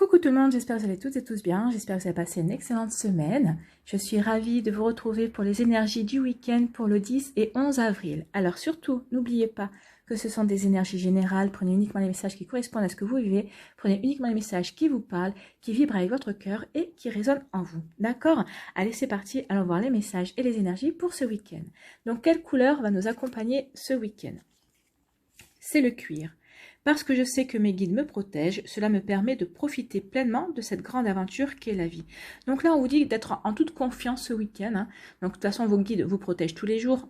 Coucou tout le monde, j'espère que vous allez toutes et tous bien, j'espère que vous avez passé une excellente semaine. Je suis ravie de vous retrouver pour les énergies du week-end pour le 10 et 11 avril. Alors surtout, n'oubliez pas que ce sont des énergies générales, prenez uniquement les messages qui correspondent à ce que vous vivez, prenez uniquement les messages qui vous parlent, qui vibrent avec votre cœur et qui résonnent en vous. D'accord? Allez, c'est parti, allons voir les messages et les énergies pour ce week-end. Donc, quelle couleur va nous accompagner ce week-end? C'est le cuir. Parce que je sais que mes guides me protègent, cela me permet de profiter pleinement de cette grande aventure qu'est la vie. Donc là, on vous dit d'être en toute confiance ce week-end. Hein. Donc de toute façon, vos guides vous protègent tous les jours.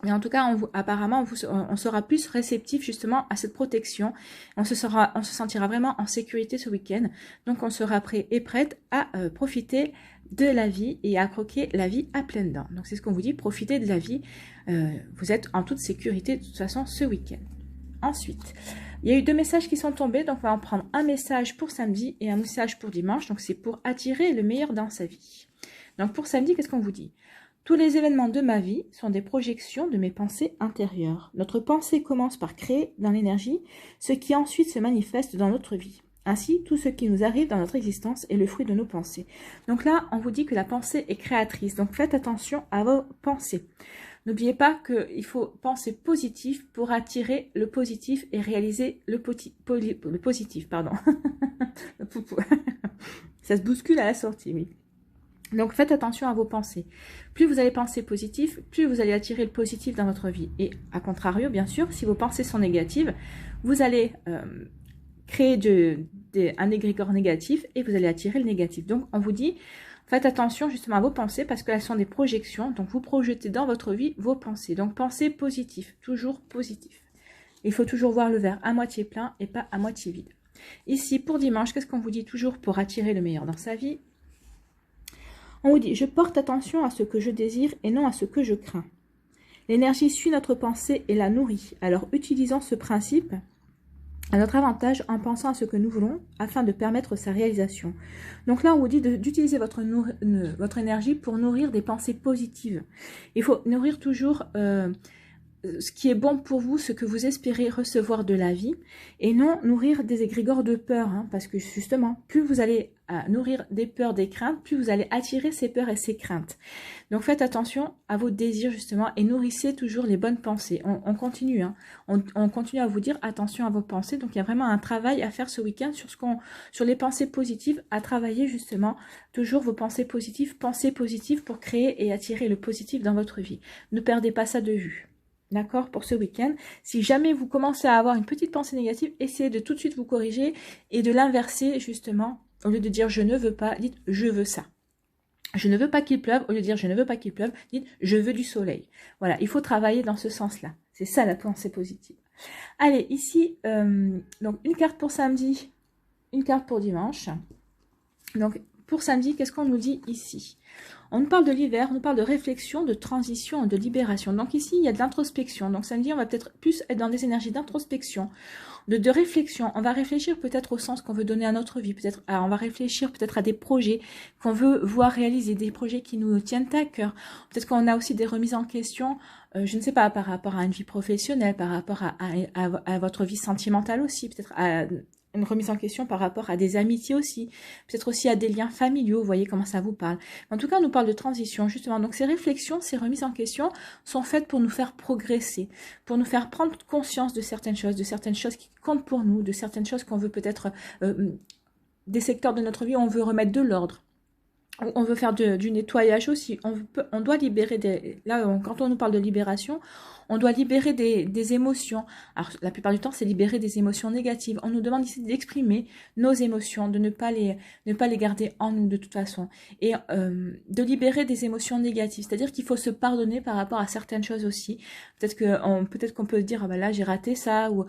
Mais en tout cas, apparemment, on sera plus réceptif justement à cette protection. On se sentira vraiment en sécurité ce week-end. Donc on sera prêt et prête à profiter de la vie et à croquer la vie à pleines dents. Donc c'est ce qu'on vous dit, profitez de la vie. Vous êtes en toute sécurité de toute façon ce week-end. Ensuite, il y a eu deux messages qui sont tombés, donc on va en prendre un message pour samedi et un message pour dimanche. Donc c'est pour attirer le meilleur dans sa vie. Donc pour samedi, qu'est-ce qu'on vous dit? Tous les événements de ma vie sont des projections de mes pensées intérieures. Notre pensée commence par créer dans l'énergie ce qui ensuite se manifeste dans notre vie. Ainsi, tout ce qui nous arrive dans notre existence est le fruit de nos pensées. Donc là, on vous dit que la pensée est créatrice. Donc faites attention à vos pensées. N'oubliez pas qu'il faut penser positif pour attirer le positif et réaliser le positif. Pardon. Ça se bouscule à la sortie, oui. Donc faites attention à vos pensées. Plus vous allez penser positif, plus vous allez attirer le positif dans votre vie. Et à contrario, bien sûr, si vos pensées sont négatives, vous allez créer un égrégore négatif et vous allez attirer le négatif. Donc on vous dit... Faites attention justement à vos pensées parce qu'elles sont des projections. Donc, vous projetez dans votre vie vos pensées. Donc, pensez positif, toujours positif. Il faut toujours voir le verre à moitié plein et pas à moitié vide. Ici, pour dimanche, qu'est-ce qu'on vous dit toujours pour attirer le meilleur dans sa vie? On vous dit, je porte attention à ce que je désire et non à ce que je crains. L'énergie suit notre pensée et la nourrit. Alors, utilisons ce principe à notre avantage en pensant à ce que nous voulons afin de permettre sa réalisation. Donc là, on vous dit d'utiliser votre énergie pour nourrir des pensées positives. Il faut nourrir toujours ce qui est bon pour vous, ce que vous espérez recevoir de la vie, et non nourrir des égrégores de peur, hein, parce que justement, plus vous allez nourrir des peurs, des craintes, plus vous allez attirer ces peurs et ces craintes. Donc faites attention à vos désirs justement et nourrissez toujours les bonnes pensées. On continue, hein, on continue à vous dire attention à vos pensées. Donc il y a vraiment un travail à faire ce week-end sur les pensées positives, à travailler justement toujours vos pensées positives pour créer et attirer le positif dans votre vie. Ne perdez pas ça de vue. D'accord, pour ce week-end. Si jamais vous commencez à avoir une petite pensée négative, essayez de tout de suite vous corriger et de l'inverser justement. Au lieu de dire je ne veux pas, dites je veux ça. Je ne veux pas qu'il pleuve. Au lieu de dire je ne veux pas qu'il pleuve, dites je veux du soleil. Voilà, il faut travailler dans ce sens-là. C'est ça la pensée positive. Allez, ici, donc une carte pour samedi, une carte pour dimanche. Donc pour samedi, qu'est-ce qu'on nous dit ici? On nous parle de l'hiver, on nous parle de réflexion, de transition, de libération. Donc ici, il y a de l'introspection. Donc samedi, on va peut-être plus être dans des énergies d'introspection, de réflexion. On va réfléchir peut-être au sens qu'on veut donner à notre vie. Peut-être, on va réfléchir peut-être à des projets qu'on veut voir réaliser, des projets qui nous tiennent à cœur. Peut-être qu'on a aussi des remises en question, je ne sais pas, par rapport à une vie professionnelle, par rapport à votre vie sentimentale aussi, peut-être à une remise en question par rapport à des amitiés aussi, peut-être aussi à des liens familiaux, vous voyez comment ça vous parle. En tout cas, on nous parle de transition, justement. Donc, ces réflexions, ces remises en question sont faites pour nous faire progresser, pour nous faire prendre conscience de certaines choses qui comptent pour nous, de certaines choses qu'on veut peut-être, des secteurs de notre vie où on veut remettre de l'ordre. On veut faire du nettoyage aussi. On doit libérer quand on nous parle de libération, on doit libérer des émotions. Alors, la plupart du temps, c'est libérer des émotions négatives. On nous demande ici d'exprimer nos émotions, de ne pas les garder en nous de toute façon. Et de libérer des émotions négatives. C'est-à-dire qu'il faut se pardonner par rapport à certaines choses aussi. Peut-être qu'on peut se dire, ah ben là, j'ai raté ça, ou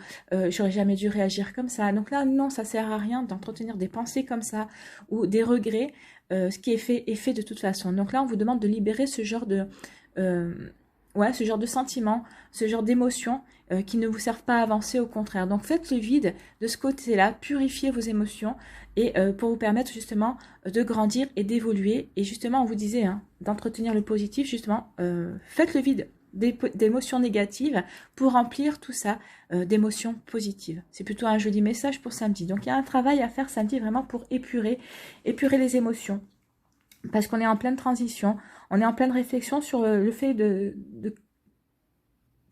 j'aurais jamais dû réagir comme ça. Donc là, non, ça sert à rien d'entretenir des pensées comme ça, ou des regrets. Ce qui est fait de toute façon. Donc là, on vous demande de libérer ce genre de sentiments, ce genre d'émotions qui ne vous servent pas à avancer, au contraire. Donc faites le vide de ce côté-là, purifiez vos émotions et pour vous permettre justement de grandir et d'évoluer. Et justement, on vous disait d'entretenir le positif, justement, faites le vide d'émotions négatives pour remplir tout ça d'émotions positives. C'est plutôt un joli message pour samedi. Donc il y a un travail à faire samedi vraiment pour épurer les émotions. Parce qu'on est en pleine transition, on est en pleine réflexion sur le fait de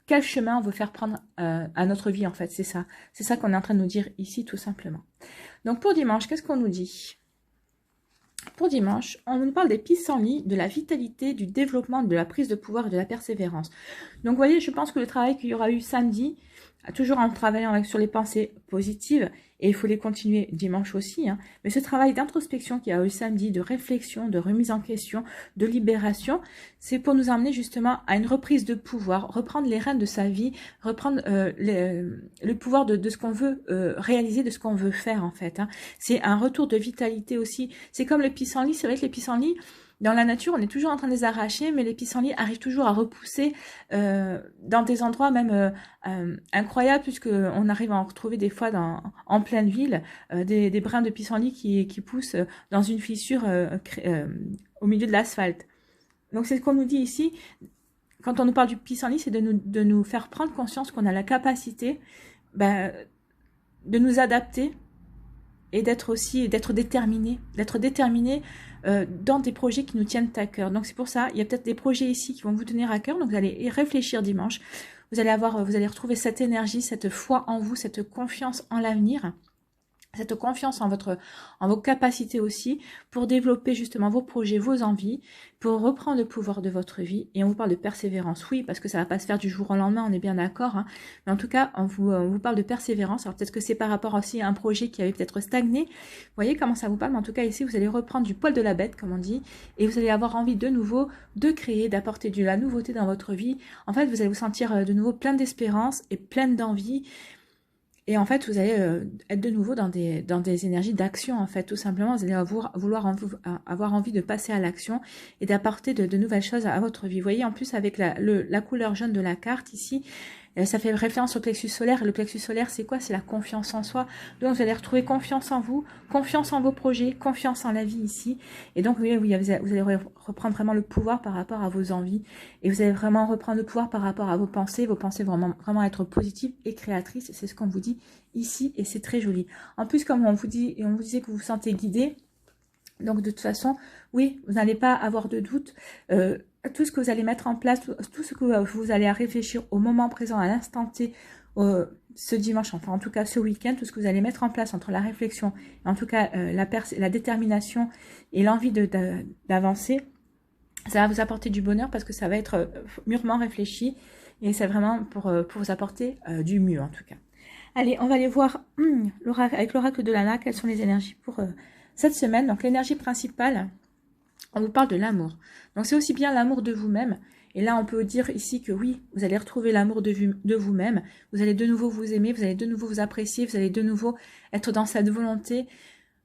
quel chemin on veut faire prendre à notre vie en fait. C'est ça qu'on est en train de nous dire ici tout simplement. Donc pour dimanche, qu'est-ce qu'on nous dit ? Pour dimanche, on nous parle des pissenlits, de la vitalité, du développement, de la prise de pouvoir et de la persévérance. Donc, vous voyez, je pense que le travail qu'il y aura eu samedi, toujours en travaillant sur les pensées positives, et il faut les continuer dimanche aussi, hein, mais ce travail d'introspection qu'il y a eu samedi, de réflexion, de remise en question, de libération, c'est pour nous amener justement à une reprise de pouvoir, reprendre les rênes de sa vie, reprendre le pouvoir de ce qu'on veut réaliser, de ce qu'on veut faire en fait. Hein. C'est un retour de vitalité aussi. C'est comme les pissenlits, c'est vrai que les pissenlits, dans la nature, on est toujours en train de les arracher, mais les pissenlits arrivent toujours à repousser dans des endroits même incroyables, puisqu'on arrive à en retrouver des fois en pleine ville, des brins de pissenlit qui poussent dans une fissure au milieu de l'asphalte. Donc c'est ce qu'on nous dit ici, quand on nous parle du pissenlit, c'est de nous faire prendre conscience qu'on a la capacité de nous adapter et d'être déterminé, dans des projets qui nous tiennent à cœur. Donc c'est pour ça, il y a peut-être des projets ici qui vont vous tenir à cœur, donc vous allez y réfléchir dimanche. Vous allez retrouver cette énergie, cette foi en vous, cette confiance en l'avenir, cette confiance en vos capacités aussi, pour développer justement vos projets, vos envies, pour reprendre le pouvoir de votre vie. Et on vous parle de persévérance, oui, parce que ça va pas se faire du jour au lendemain, on est bien d'accord, hein. Mais en tout cas, on vous parle de persévérance. Alors peut-être que c'est par rapport aussi à un projet qui avait peut-être stagné. Vous voyez comment ça vous parle, mais en tout cas ici, vous allez reprendre du poil de la bête, comme on dit, et vous allez avoir envie de nouveau de créer, d'apporter de la nouveauté dans votre vie. En fait, vous allez vous sentir de nouveau plein d'espérance et pleine d'envie. Et en fait, vous allez être de nouveau dans des énergies d'action, en fait, tout simplement. Vous allez avoir envie de passer à l'action et d'apporter de nouvelles choses à votre vie. Vous voyez, en plus, avec la couleur jaune de la carte ici, ça fait référence au plexus solaire. Et le plexus solaire, c'est quoi? C'est la confiance en soi. Donc, vous allez retrouver confiance en vous, confiance en vos projets, confiance en la vie ici. Et donc, oui, vous allez reprendre vraiment le pouvoir par rapport à vos envies. Et vous allez vraiment reprendre le pouvoir par rapport à vos pensées. Vos pensées vont vraiment être positives et créatrices. C'est ce qu'on vous dit ici. Et c'est très joli. En plus, comme on vous disait que vous vous sentez guidé. Donc, de toute façon, oui, vous n'allez pas avoir de doute. Tout ce que vous allez mettre en place, tout ce que vous allez réfléchir au moment présent, à l'instant T, ce dimanche, enfin en tout cas ce week-end, tout ce que vous allez mettre en place entre la réflexion, et en tout cas la détermination et l'envie d'avancer, ça va vous apporter du bonheur parce que ça va être mûrement réfléchi et c'est vraiment pour vous apporter du mieux en tout cas. Allez, on va aller voir avec l'oracle de Lana, quelles sont les énergies pour cette semaine. Donc l'énergie principale, on vous parle de l'amour. Donc c'est aussi bien l'amour de vous-même. Et là, on peut dire ici que oui, vous allez retrouver l'amour de vous-même. Vous allez de nouveau vous aimer, vous allez de nouveau vous apprécier, vous allez de nouveau être dans cette volonté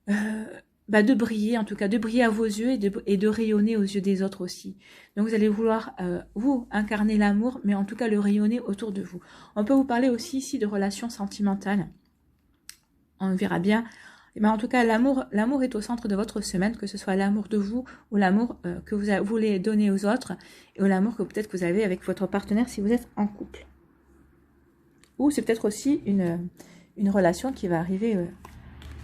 de briller, en tout cas de briller à vos yeux et de rayonner aux yeux des autres aussi. Donc vous allez vouloir vous incarner l'amour, mais en tout cas le rayonner autour de vous. On peut vous parler aussi ici de relations sentimentales. On verra bien. Mais en tout cas, l'amour est au centre de votre semaine, que ce soit l'amour de vous ou l'amour que vous voulez donner aux autres, ou l'amour que peut-être que vous avez avec votre partenaire si vous êtes en couple. Ou c'est peut-être aussi une relation qui va arriver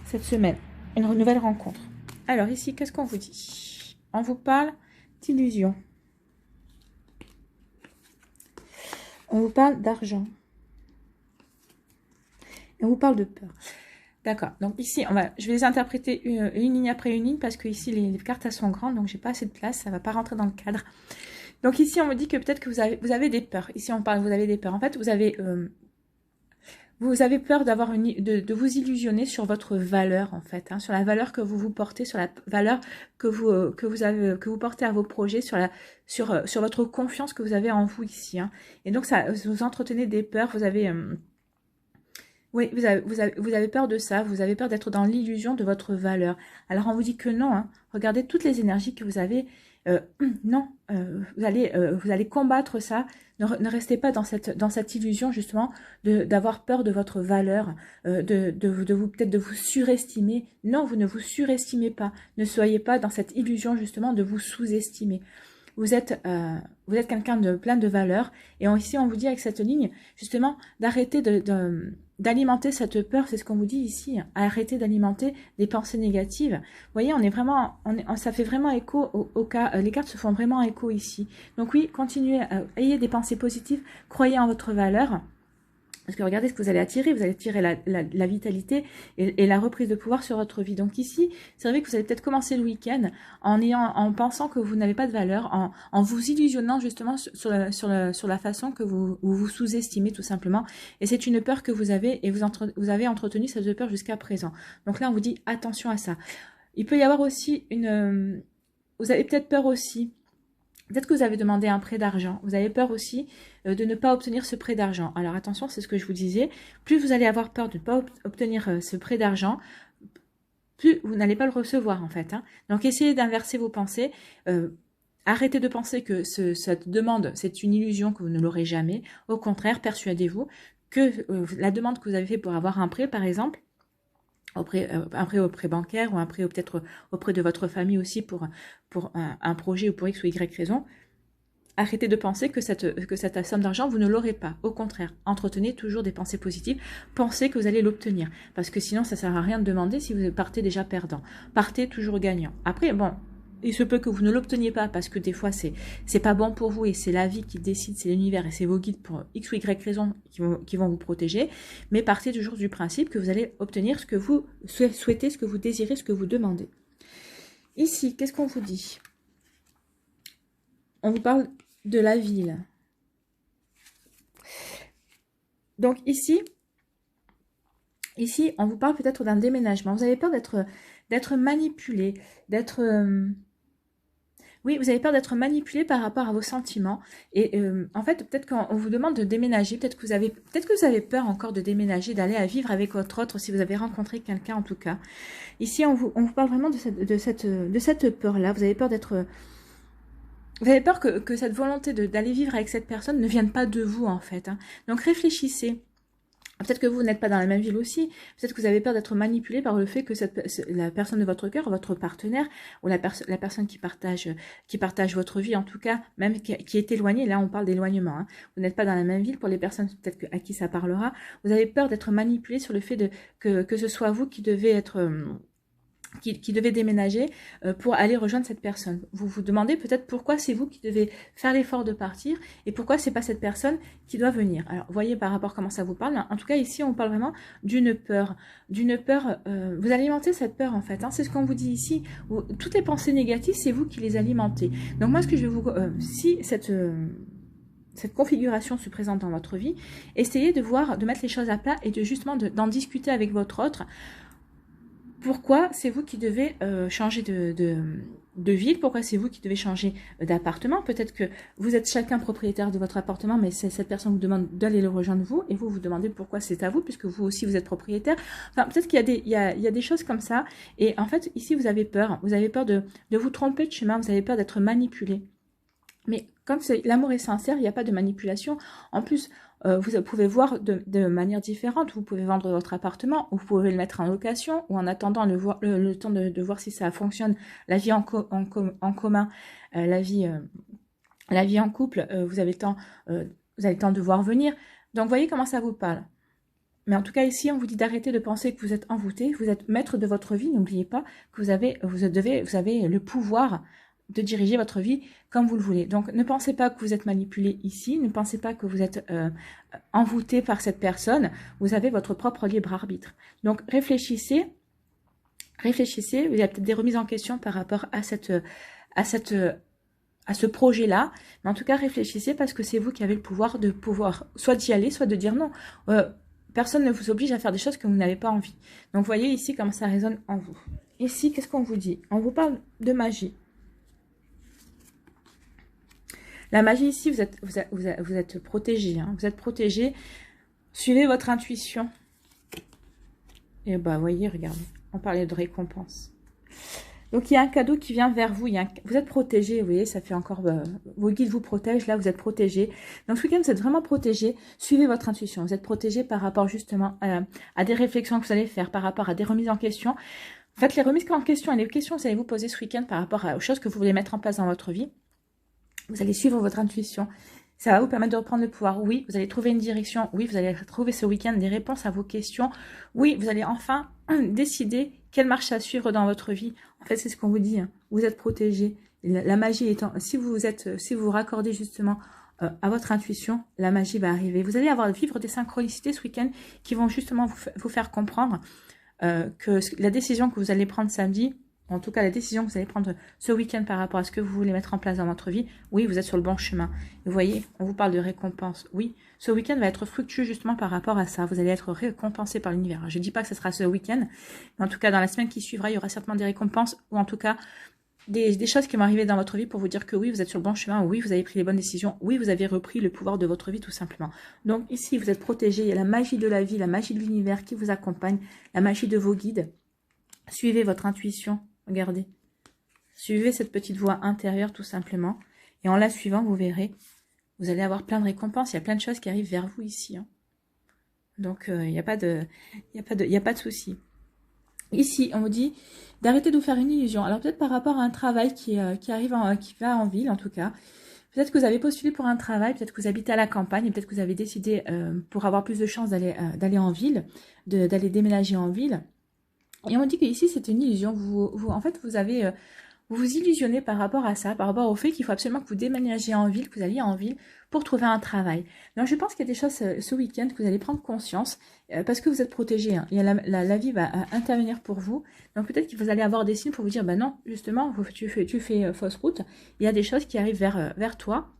cette semaine, une nouvelle rencontre. Alors ici, qu'est-ce qu'on vous dit? On vous parle d'illusion. On vous parle d'argent. Et on vous parle de peur. D'accord, donc ici, je vais les interpréter une ligne après une ligne parce que ici, les cartes, elles sont grandes, donc j'ai pas assez de place, ça va pas rentrer dans le cadre. Donc ici, on me dit que peut-être que vous avez des peurs. Ici, on parle, vous avez des peurs. En fait, vous avez peur de vous illusionner sur votre valeur, en fait, hein, sur la valeur que vous portez, sur la valeur que vous portez à vos projets, sur votre confiance que vous avez en vous ici. Hein. Et donc, vous entretenez des peurs, vous avez... Oui, vous avez peur de ça, vous avez peur d'être dans l'illusion de votre valeur. Alors on vous dit que non, hein. Regardez toutes les énergies que vous avez. Non, vous allez combattre ça. Ne restez pas dans cette illusion justement d'avoir peur de votre valeur, peut-être de vous surestimer. Non, vous ne vous surestimez pas. Ne soyez pas dans cette illusion justement de vous sous-estimer. vous êtes quelqu'un de plein de valeurs. Et ici, on vous dit avec cette ligne, justement, d'arrêter d'alimenter cette peur. C'est ce qu'on vous dit ici. Arrêtez d'alimenter des pensées négatives. Vous voyez, on est vraiment, ça fait vraiment écho au cas. Les cartes se font vraiment écho ici. Donc oui, continuez, ayez des pensées positives, croyez en votre valeur. Parce que regardez ce que vous allez attirer la vitalité et la reprise de pouvoir sur votre vie. Donc ici, c'est vrai que vous allez peut-être commencer le week-end en pensant que vous n'avez pas de valeur, en vous illusionnant justement sur la façon que vous sous-estimez tout simplement. Et c'est une peur que vous avez et vous avez entretenu cette peur jusqu'à présent. Donc là, on vous dit attention à ça. Il peut y avoir aussi vous avez peut-être peur aussi. Peut-être que vous avez demandé un prêt d'argent. Vous avez peur aussi de ne pas obtenir ce prêt d'argent. Alors attention, c'est ce que je vous disais. Plus vous allez avoir peur de ne pas obtenir ce prêt d'argent, plus vous n'allez pas le recevoir en fait. Hein. Donc essayez d'inverser vos pensées. Arrêtez de penser que cette demande, c'est une illusion, que vous ne l'aurez jamais. Au contraire, persuadez-vous que la demande que vous avez faite pour avoir un prêt, par exemple, un prêt auprès bancaire ou un prêt peut-être auprès de votre famille aussi pour un projet ou pour X ou Y raison, arrêtez de penser que cette somme d'argent, vous ne l'aurez pas. Au contraire, entretenez toujours des pensées positives, pensez que vous allez l'obtenir. Parce que sinon, ça ne sert à rien de demander si vous partez déjà perdant. Partez toujours gagnant. Après, bon, il se peut que vous ne l'obteniez pas parce que des fois, c'est pas bon pour vous et c'est la vie qui décide, c'est l'univers et c'est vos guides pour X ou Y raison qui vont vous protéger. Mais partez toujours du principe que vous allez obtenir ce que vous souhaitez, ce que vous désirez, ce que vous demandez. Ici, qu'est-ce qu'on vous dit? On vous parle de la ville. Donc ici, on vous parle peut-être d'un déménagement. Vous avez peur d'être manipulé, oui, vous avez peur d'être manipulé par rapport à vos sentiments. Et en fait, peut-être qu'on vous demande de déménager, peut-être que vous avez peur encore de déménager, d'aller à vivre avec votre autre, si vous avez rencontré quelqu'un en tout cas. Ici, on vous parle vraiment de cette peur-là. Vous avez peur vous avez peur que cette volonté d'aller vivre avec cette personne ne vienne pas de vous, en fait. Hein. Donc, réfléchissez. Peut-être que vous n'êtes pas dans la même ville aussi. Peut-être que vous avez peur d'être manipulé par le fait que la personne de votre cœur, votre partenaire, ou la personne qui partage votre vie, en tout cas, même qui est éloignée. Là, on parle d'éloignement. Hein. Vous n'êtes pas dans la même ville. Pour les personnes peut-être à qui ça parlera, vous avez peur d'être manipulé sur le fait que ce soit vous qui devez être... Qui devait déménager pour aller rejoindre cette personne. Vous vous demandez peut-être pourquoi c'est vous qui devez faire l'effort de partir et pourquoi c'est pas cette personne qui doit venir. Alors, voyez par rapport à comment ça vous parle. En tout cas, ici, on parle vraiment d'une peur. Vous alimentez cette peur, en fait. Hein, c'est ce qu'on vous dit ici. Toutes les pensées négatives, c'est vous qui les alimentez. Donc, moi, ce que je vais vous... si cette configuration se présente dans votre vie, essayez de mettre les choses à plat et d'en discuter avec votre autre. Pourquoi c'est vous qui devez changer de ville? Pourquoi c'est vous qui devez changer d'appartement? Peut-être que vous êtes chacun propriétaire de votre appartement, mais cette personne vous demande d'aller le rejoindre vous, et vous vous demandez pourquoi c'est à vous, puisque vous aussi vous êtes propriétaire. Enfin, peut-être qu'il y a des choses comme ça. Et en fait, ici, vous avez peur. Vous avez peur de vous tromper de chemin, vous avez peur d'être manipulé. Mais comme l'amour est sincère, il n'y a pas de manipulation. En plus, vous pouvez voir de manière différente. Vous pouvez vendre votre appartement, ou vous pouvez le mettre en location, ou en attendant le temps de voir si ça fonctionne. La vie en commun, la vie en couple, vous avez le temps de voir venir. Donc, voyez comment ça vous parle. Mais en tout cas, ici, on vous dit d'arrêter de penser que vous êtes envoûté. Vous êtes maître de votre vie. N'oubliez pas que vous avez le pouvoir de diriger votre vie comme vous le voulez. Donc, ne pensez pas que vous êtes manipulé ici, ne pensez pas que vous êtes envoûté par cette personne, vous avez votre propre libre arbitre. Donc, réfléchissez, il y a peut-être des remises en question par rapport à ce projet-là, mais en tout cas, réfléchissez parce que c'est vous qui avez le pouvoir soit d'y aller, soit de dire non. Personne ne vous oblige à faire des choses que vous n'avez pas envie. Donc, voyez ici comment ça résonne en vous. Ici, qu'est-ce qu'on vous dit? On vous parle de magie. La magie ici, vous êtes protégé. Hein, vous êtes protégé. Suivez votre intuition. Et bah, voyez, regardez. On parlait de récompense. Donc, il y a un cadeau qui vient vers vous. Vous êtes protégé. Vous voyez, ça fait encore... vos guides vous protègent. Là, vous êtes protégé. Donc, ce week-end, vous êtes vraiment protégé. Suivez votre intuition. Vous êtes protégé par rapport justement à des réflexions que vous allez faire, par rapport à des remises en question. Faites les remises en question et les questions que vous allez vous poser ce week-end par rapport aux choses que vous voulez mettre en place dans votre vie. Vous allez suivre votre intuition. Ça va vous permettre de reprendre le pouvoir. Oui, vous allez trouver une direction. Oui, vous allez trouver ce week-end des réponses à vos questions. Oui, vous allez enfin décider quelle marche à suivre dans votre vie. En fait, c'est ce qu'on vous dit. Hein. Vous êtes protégé. La magie étant... Si vous vous raccordez justement à votre intuition, la magie va arriver. Vous allez vivre des synchronicités ce week-end qui vont justement vous faire comprendre que la décision que vous allez prendre samedi, en tout cas la décision que vous allez prendre ce week-end par rapport à ce que vous voulez mettre en place dans votre vie, oui, vous êtes sur le bon chemin. Vous voyez, on vous parle de récompense. Oui, ce week-end va être fructueux justement par rapport à ça. Vous allez être récompensé par l'univers. Je ne dis pas que ce sera ce week-end, mais en tout cas dans la semaine qui suivra, il y aura certainement des récompenses ou en tout cas des choses qui vont arriver dans votre vie pour vous dire que oui, vous êtes sur le bon chemin, oui, vous avez pris les bonnes décisions, oui, vous avez repris le pouvoir de votre vie tout simplement. Donc ici, vous êtes protégé, il y a la magie de la vie, la magie de l'univers qui vous accompagne, la magie de vos guides. Suivez votre intuition, regardez. Suivez cette petite voix intérieure tout simplement. Et en la suivant, vous verrez, vous allez avoir plein de récompenses, il y a plein de choses qui arrivent vers vous ici. Hein. Donc il n'y a pas de souci. Ici, on vous dit d'arrêter de vous faire une illusion. Alors peut-être par rapport à un travail qui va en ville en tout cas. Peut-être que vous avez postulé pour un travail, peut-être que vous habitez à la campagne, et peut-être que vous avez décidé pour avoir plus de chances d'aller en ville, d'aller déménager en ville. Et on dit que ici c'est une illusion. En fait, vous vous illusionnez par rapport à ça, par rapport au fait qu'il faut absolument que vous déménagiez en ville, que vous alliez en ville pour trouver un travail. Donc je pense qu'il y a des choses ce week-end que vous allez prendre conscience parce que vous êtes protégé. Hein. Il y a la vie va intervenir pour vous. Donc peut-être que vous allez avoir des signes pour vous dire, bah non, justement, tu fais fausse route. Il y a des choses qui arrivent vers toi,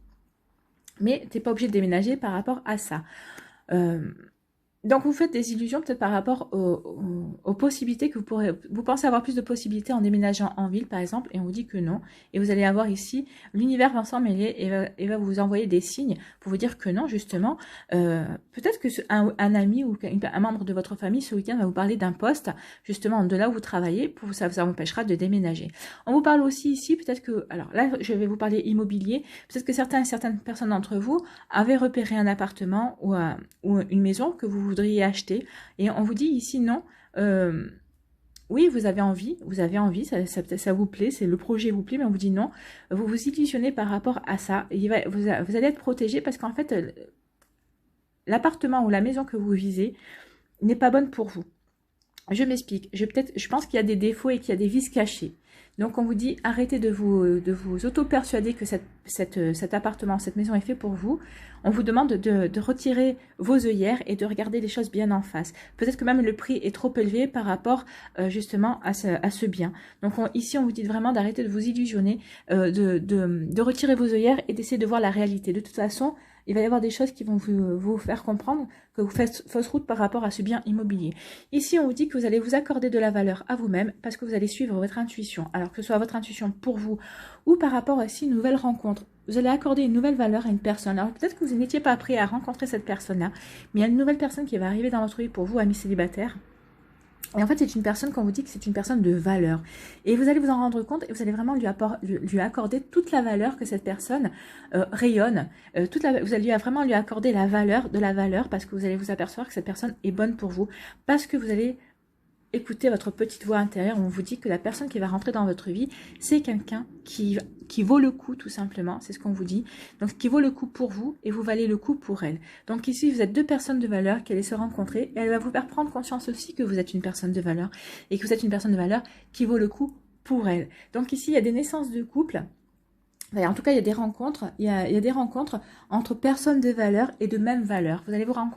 mais tu n'es pas obligé de déménager par rapport à ça. Donc vous faites des illusions peut-être par rapport aux possibilités que vous pensez avoir plus de possibilités en déménageant en ville par exemple et on vous dit que non et vous allez avoir ici l'univers va s'en mêler et va vous envoyer des signes pour vous dire que non justement peut-être que un ami ou un membre de votre famille ce week-end va vous parler d'un poste justement de là où vous travaillez ça vous empêchera de déménager. On vous parle aussi ici peut-être que alors là je vais vous parler immobilier, peut-être que certaines personnes d'entre vous avaient repéré un appartement ou une maison que vous voudriez acheter et on vous dit ici non oui vous avez envie ça vous plaît, c'est le projet vous plaît mais on vous dit non, vous vous illusionnez par rapport à ça et vous allez être protégé parce qu'en fait l'appartement ou la maison que vous visez n'est pas bonne pour vous. Je m'explique, je pense qu'il y a des défauts et qu'il y a des vices cachés. Donc on vous dit arrêtez de vous auto-persuader que cet appartement, cette maison est fait pour vous. On vous demande de retirer vos œillères et de regarder les choses bien en face. Peut-être que même le prix est trop élevé par rapport justement à ce bien. Donc ici on vous dit vraiment d'arrêter de vous illusionner, de retirer vos œillères et d'essayer de voir la réalité. De toute façon, il va y avoir des choses qui vont vous faire comprendre que vous faites fausse route par rapport à ce bien immobilier. Ici, on vous dit que vous allez vous accorder de la valeur à vous-même parce que vous allez suivre votre intuition. Alors que ce soit votre intuition pour vous ou par rapport à une nouvelle rencontre. Vous allez accorder une nouvelle valeur à une personne. Alors peut-être que vous n'étiez pas prêt à rencontrer cette personne-là, mais il y a une nouvelle personne qui va arriver dans votre vie pour vous, amis célibataires. Et en fait, c'est une personne, quand on vous dit que c'est une personne de valeur. Et vous allez vous en rendre compte et vous allez vraiment lui accorder toute la valeur que cette personne rayonne. Vous allez vraiment lui accorder la valeur parce que vous allez vous apercevoir que cette personne est bonne pour vous. Parce que vous allez écoutez votre petite voix intérieure, on vous dit que la personne qui va rentrer dans votre vie, c'est quelqu'un qui vaut le coup tout simplement, c'est ce qu'on vous dit. Donc qui vaut le coup pour vous et vous valez le coup pour elle. Donc ici, vous êtes deux personnes de valeur qui allaient se rencontrer et elle va vous faire prendre conscience aussi que vous êtes une personne de valeur et que vous êtes une personne de valeur qui vaut le coup pour elle. Donc ici, il y a des naissances de couple. En tout cas, il y a des rencontres, il y a des rencontres entre personnes de valeur et de même valeur. Vous allez vous rendre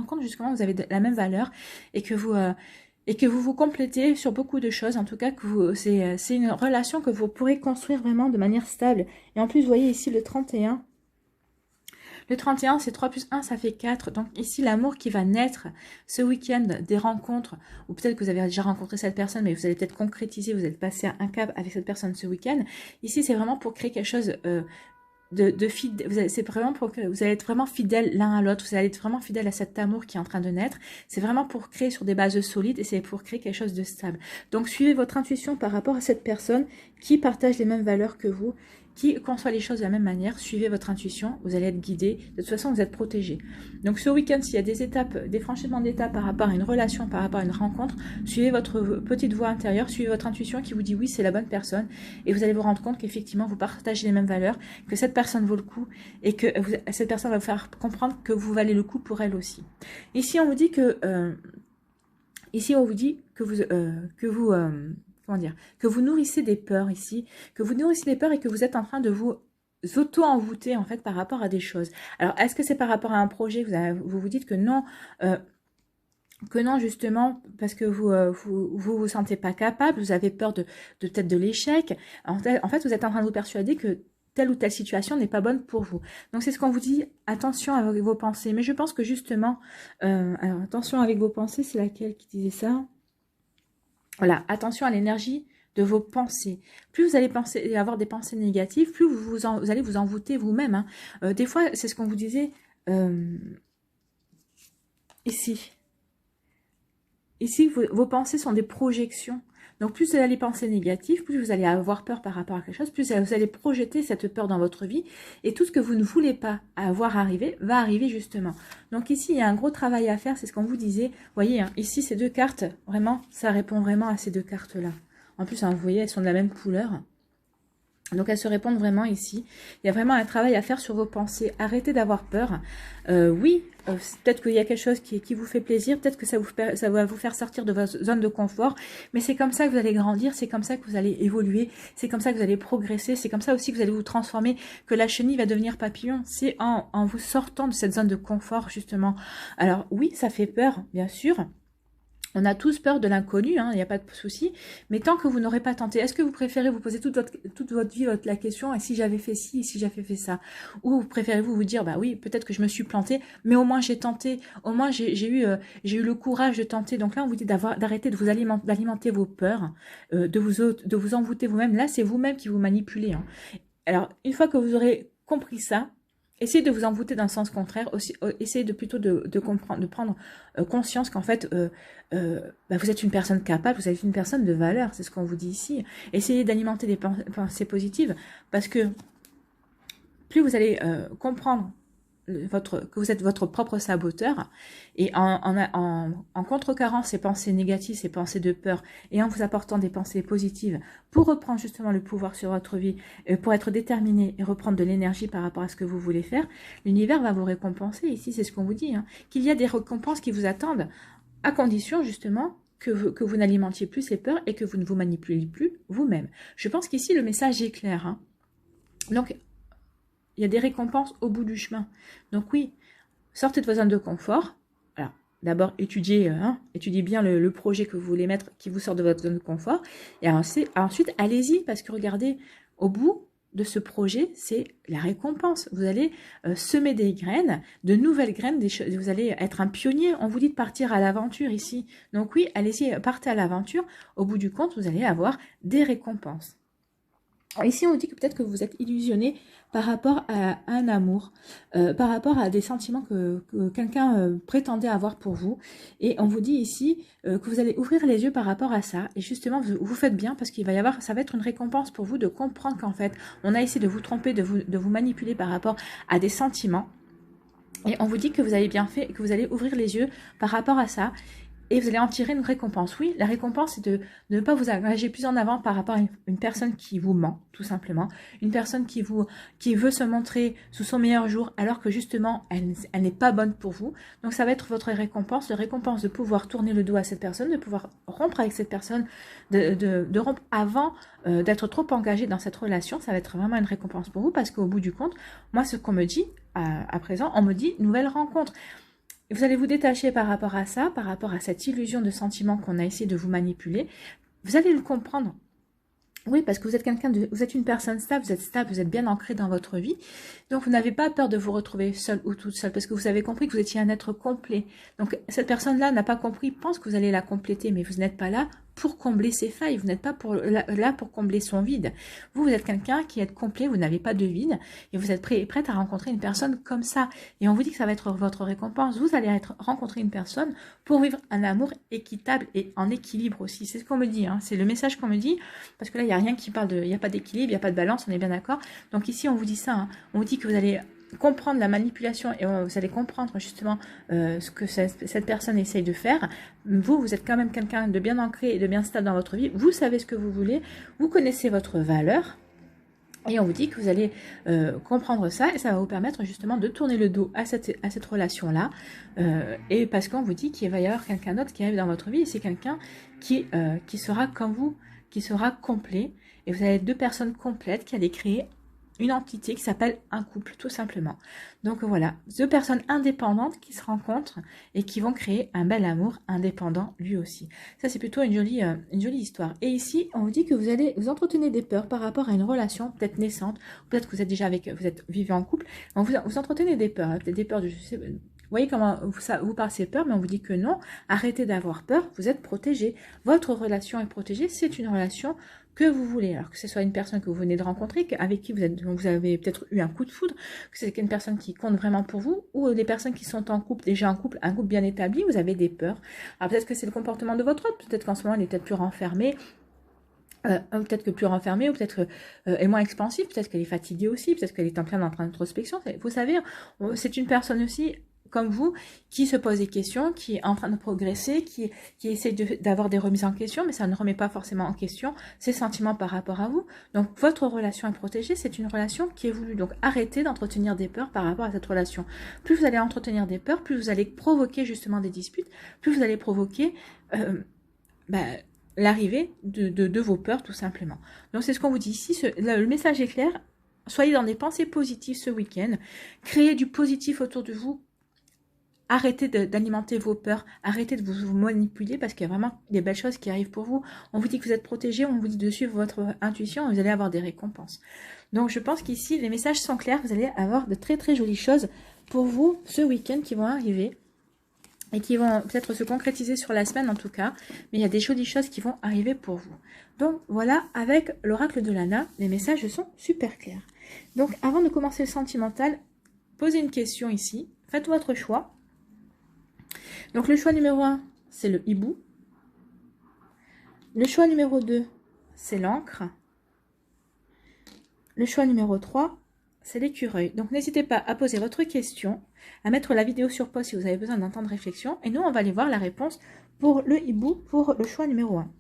compte justement que vous avez la même valeur et que vous vous complétez sur beaucoup de choses. En tout cas, c'est une relation que vous pourrez construire vraiment de manière stable. Et en plus, vous voyez ici le 31. Le 31, c'est 3 plus 1, ça fait 4. Donc ici, l'amour qui va naître ce week-end, des rencontres, ou peut-être que vous avez déjà rencontré cette personne, mais vous allez peut-être concrétiser, vous êtes passé un cap avec cette personne ce week-end. Ici, c'est vraiment pour créer quelque chose c'est vraiment pour que vous allez être vraiment fidèles l'un à l'autre, vous allez être vraiment fidèles à cet amour qui est en train de naître. C'est vraiment pour créer sur des bases solides et c'est pour créer quelque chose de stable. Donc suivez votre intuition par rapport à cette personne qui partage les mêmes valeurs que vous qui conçoit les choses de la même manière. Suivez votre intuition, vous allez être guidé. De toute façon, vous êtes protégé. Donc ce week-end, s'il y a des étapes, des franchissements d'étapes par rapport à une relation, par rapport à une rencontre, suivez votre petite voix intérieure, suivez votre intuition qui vous dit oui, c'est la bonne personne. Et vous allez vous rendre compte qu'effectivement, vous partagez les mêmes valeurs, que cette personne vaut le coup et que cette personne va vous faire comprendre que vous valez le coup pour elle aussi. Ici, on vous dit que... comment dire, que vous nourrissez des peurs ici, que vous nourrissez des peurs et que vous êtes en train de vous auto-envoûter en fait par rapport à des choses. Alors, est-ce que c'est par rapport à un projet, vous vous dites que non justement, parce que vous sentez pas capable, vous avez peur de peut-être de l'échec. En fait, vous êtes en train de vous persuader que telle ou telle situation n'est pas bonne pour vous. Donc, c'est ce qu'on vous dit, attention avec vos pensées. Mais je pense que justement, alors attention avec vos pensées, c'est laquelle qui disait ça? Voilà, attention à l'énergie de vos pensées. Plus vous allez avoir des pensées négatives, plus vous allez vous envoûter vous-même. Hein. Des fois, c'est ce qu'on vous disait ici. Ici, vos pensées sont des projections. Donc, plus vous allez penser négatif, plus vous allez avoir peur par rapport à quelque chose, plus vous allez projeter cette peur dans votre vie. Et tout ce que vous ne voulez pas avoir arriver, va arriver justement. Donc ici, il y a un gros travail à faire, c'est ce qu'on vous disait. Vous voyez, hein, ici, ces deux cartes, vraiment, ça répond vraiment à ces deux cartes-là. En plus, hein, vous voyez, elles sont de la même couleur. Donc, elles se répondent vraiment ici. Il y a vraiment un travail à faire sur vos pensées. Arrêtez d'avoir peur. Oui, peut-être qu'il y a quelque chose qui vous fait plaisir. Peut-être que ça va vous faire sortir de votre zone de confort. Mais c'est comme ça que vous allez grandir. C'est comme ça que vous allez évoluer. C'est comme ça que vous allez progresser. C'est comme ça aussi que vous allez vous transformer. Que la chenille va devenir papillon. C'est en vous sortant de cette zone de confort, justement. Alors, oui, ça fait peur, bien sûr. On a tous peur de l'inconnu, hein, il n'y a pas de souci. Mais tant que vous n'aurez pas tenté, est-ce que vous préférez vous poser toute votre vie la question, et si j'avais fait ci, et si j'avais fait ça? Ou vous préférez-vous vous dire, bah oui, peut-être que je me suis plantée, mais au moins j'ai tenté, au moins j'ai eu le courage de tenter. Donc là, on vous dit d'arrêter de vous d'alimenter vos peurs, de vous envoûter vous-même. Là, c'est vous-même qui vous manipulez. Hein. Alors, une fois que vous aurez compris ça, essayez de vous envoûter dans le sens contraire. Aussi, essayez plutôt de comprendre, de prendre conscience qu'en fait, vous êtes une personne capable, vous êtes une personne de valeur. C'est ce qu'on vous dit ici. Essayez d'alimenter des pensées positives parce que plus vous allez comprendre que vous êtes votre propre saboteur et en contrecarrant ces pensées négatives, ces pensées de peur et en vous apportant des pensées positives pour reprendre justement le pouvoir sur votre vie, pour être déterminé et reprendre de l'énergie par rapport à ce que vous voulez faire, l'univers va vous récompenser. Ici, c'est ce qu'on vous dit, hein, qu'il y a des récompenses qui vous attendent à condition justement que vous n'alimentiez plus ces peurs et que vous ne vous manipuliez plus vous-même. Je pense qu'ici, le message est clair. Hein. Donc, il y a des récompenses au bout du chemin. Donc oui, sortez de vos zones de confort. Alors, d'abord, étudiez bien le projet que vous voulez mettre qui vous sort de votre zone de confort. Et ensuite, allez-y, parce que regardez, au bout de ce projet, c'est la récompense. Vous allez semer des graines, de nouvelles graines, vous allez être un pionnier. On vous dit de partir à l'aventure ici. Donc oui, allez-y, partez à l'aventure. Au bout du compte, vous allez avoir des récompenses. Alors ici, on vous dit que peut-être que vous êtes illusionné par rapport à un amour, par rapport à des sentiments que quelqu'un prétendait avoir pour vous. Et on vous dit ici que vous allez ouvrir les yeux par rapport à ça. Et justement, vous faites bien parce qu'il va y avoir, ça va être une récompense pour vous de comprendre qu'en fait, on a essayé de vous tromper, de vous manipuler par rapport à des sentiments. Et on vous dit que vous avez bien fait et que vous allez ouvrir les yeux par rapport à ça. Et vous allez en tirer une récompense. Oui, la récompense, c'est de ne pas vous engager plus en avant par rapport à une personne qui vous ment, tout simplement. Une personne qui veut se montrer sous son meilleur jour, alors que justement, elle n'est pas bonne pour vous. Donc, ça va être votre récompense. La récompense de pouvoir tourner le dos à cette personne, de pouvoir rompre avec cette personne, de rompre avant d'être trop engagé dans cette relation. Ça va être vraiment une récompense pour vous, parce qu'au bout du compte, moi, ce qu'on me dit, à présent, on me dit nouvelle rencontre. Vous allez vous détacher par rapport à ça, par rapport à cette illusion de sentiment qu'on a essayé de vous manipuler. Vous allez le comprendre. Oui, parce que vous êtes vous êtes une personne stable, vous êtes bien ancré dans votre vie. Donc, vous n'avez pas peur de vous retrouver seul ou toute seule, parce que vous avez compris que vous étiez un être complet. Donc, cette personne-là n'a pas compris, pense que vous allez la compléter, mais vous n'êtes pas là pour combler ses failles, vous n'êtes pas là pour combler son vide. Vous êtes quelqu'un qui est complet, vous n'avez pas de vide, et vous êtes prête à rencontrer une personne comme ça. Et on vous dit que ça va être votre récompense. Vous allez rencontrer une personne pour vivre un amour équitable et en équilibre aussi. C'est ce qu'on me dit, hein. C'est le message qu'on me dit, parce que là, il n'y a rien qui parle il n'y a pas d'équilibre, il n'y a pas de balance, on est bien d'accord. Donc ici, on vous dit ça, hein. On vous dit que vous allez comprendre la manipulation et vous allez comprendre justement ce que cette personne essaye de faire. Vous êtes quand même quelqu'un de bien ancré et de bien stable dans votre vie. Vous savez ce que vous voulez, vous connaissez votre valeur. Et on vous dit que vous allez comprendre ça et ça va vous permettre justement de tourner le dos à cette relation-là. Et parce qu'on vous dit qu'il va y avoir quelqu'un d'autre qui arrive dans votre vie et c'est quelqu'un qui sera comme vous, qui sera complet. Et vous avez deux personnes complètes qui allaient créer une entité qui s'appelle un couple, tout simplement. Donc voilà, deux personnes indépendantes qui se rencontrent et qui vont créer un bel amour indépendant lui aussi. Ça, c'est plutôt une jolie histoire. Et ici, on vous dit que vous entretenez des peurs par rapport à une relation peut-être naissante, peut-être que vous êtes déjà vivez en couple, vous entretenez des peurs, peut-être des peurs de, je sais, vous voyez comment vous parlez peur, mais on vous dit que non, arrêtez d'avoir peur, vous êtes protégé. Votre relation est protégée, c'est une relation que vous voulez, alors que ce soit une personne que vous venez de rencontrer, avec qui vous avez peut-être eu un coup de foudre, que c'est une personne qui compte vraiment pour vous, ou des personnes qui sont en couple, déjà en couple, un couple bien établi, vous avez des peurs. Alors peut-être que c'est le comportement de votre autre, peut-être qu'en ce moment, il est peut-être plus renfermé, peut-être que plus renfermée, ou peut-être est moins expansive, peut-être qu'elle est fatiguée aussi, peut-être qu'elle est en pleine introspection. Vous savez, c'est une personne aussi comme vous, qui se pose des questions, qui est en train de progresser, qui essaie d'avoir des remises en question, mais ça ne remet pas forcément en question ses sentiments par rapport à vous. Donc votre relation est protégée, c'est une relation qui est voulue. Donc arrêtez d'entretenir des peurs par rapport à cette relation. Plus vous allez entretenir des peurs, plus vous allez provoquer justement des disputes, plus vous allez provoquer l'arrivée de vos peurs tout simplement. Donc c'est ce qu'on vous dit ici, le message est clair, soyez dans des pensées positives ce week-end, créez du positif autour de vous. Arrêtez d'alimenter vos peurs, arrêtez de vous manipuler parce qu'il y a vraiment des belles choses qui arrivent pour vous. On vous dit que vous êtes protégé, on vous dit de suivre votre intuition et vous allez avoir des récompenses. Donc je pense qu'ici, les messages sont clairs, vous allez avoir de très très jolies choses pour vous ce week-end qui vont arriver et qui vont peut-être se concrétiser sur la semaine en tout cas, mais il y a des jolies choses qui vont arriver pour vous. Donc voilà, avec l'oracle de Lana, les messages sont super clairs. Donc avant de commencer le sentimental, posez une question ici, faites votre choix. Donc le choix numéro 1, c'est le hibou. Le choix numéro 2, c'est l'encre. Le choix numéro 3, c'est l'écureuil. Donc n'hésitez pas à poser votre question, à mettre la vidéo sur pause si vous avez besoin d'un temps de réflexion. Et nous, on va aller voir la réponse pour le hibou, pour le choix numéro 1.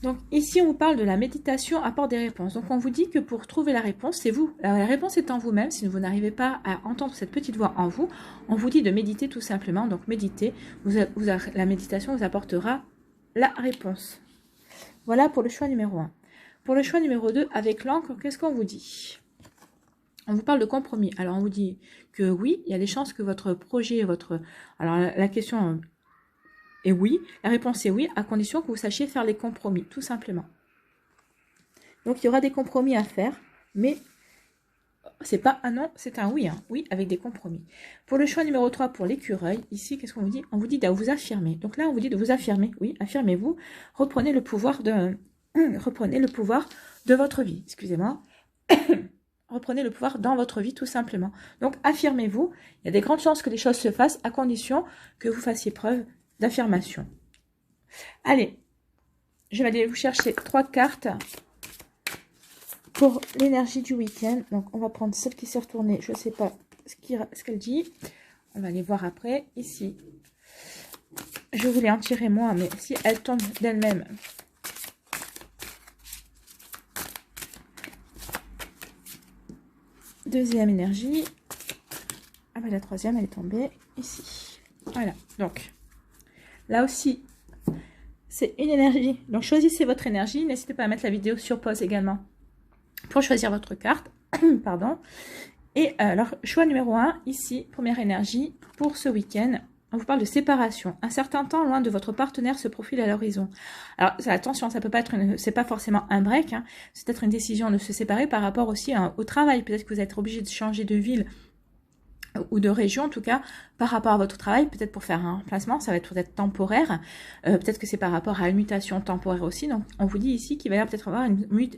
Donc ici, on vous parle de la méditation, apporte des réponses. Donc on vous dit que pour trouver la réponse, c'est vous. Alors, la réponse est en vous-même. Si vous n'arrivez pas à entendre cette petite voix en vous, on vous dit de méditer tout simplement. Donc méditez, la méditation vous apportera la réponse. Voilà pour le choix numéro 1. Pour le choix numéro 2, avec l'encre, qu'est-ce qu'on vous dit? On vous parle de compromis. Alors on vous dit que oui, il y a des chances que votre projet, Alors la question... Et oui, la réponse est oui, à condition que vous sachiez faire les compromis, tout simplement. Donc, il y aura des compromis à faire, mais c'est pas un non, c'est un oui. Oui, avec des compromis. Pour le choix numéro 3, pour l'écureuil, ici, qu'est-ce qu'on vous dit? On vous dit de vous affirmer. Donc là, on vous dit de vous affirmer. Oui, affirmez-vous. Reprenez le pouvoir de votre vie. Excusez-moi. Reprenez le pouvoir dans votre vie, tout simplement. Donc, affirmez-vous. Il y a des grandes chances que les choses se fassent, à condition que vous fassiez preuve d'affirmation. Allez, je vais aller vous chercher 3 cartes pour l'énergie du week-end. Donc, on va prendre celle qui s'est retournée. Je ne sais pas ce qu'elle dit. On va aller voir après. Ici, je voulais en tirer moins, mais si elle tombe d'elle-même. Deuxième énergie. Ah ben, la troisième, elle est tombée ici. Voilà, donc... Là aussi, c'est une énergie. Donc, choisissez votre énergie. N'hésitez pas à mettre la vidéo sur pause également pour choisir votre carte. Pardon. Et alors, choix numéro 1, ici, première énergie pour ce week-end. On vous parle de séparation. Un certain temps loin de votre partenaire se profile à l'horizon. Alors, attention, ça peut pas être c'est pas forcément un break. Hein. C'est peut-être une décision de se séparer par rapport aussi au travail. Peut-être que vous êtes obligé de changer de ville. ou de région en tout cas, par rapport à votre travail, peut-être pour faire un remplacement, ça va être peut-être temporaire, peut-être que c'est par rapport à une mutation temporaire aussi, donc on vous dit ici qu'il va y avoir peut-être avoir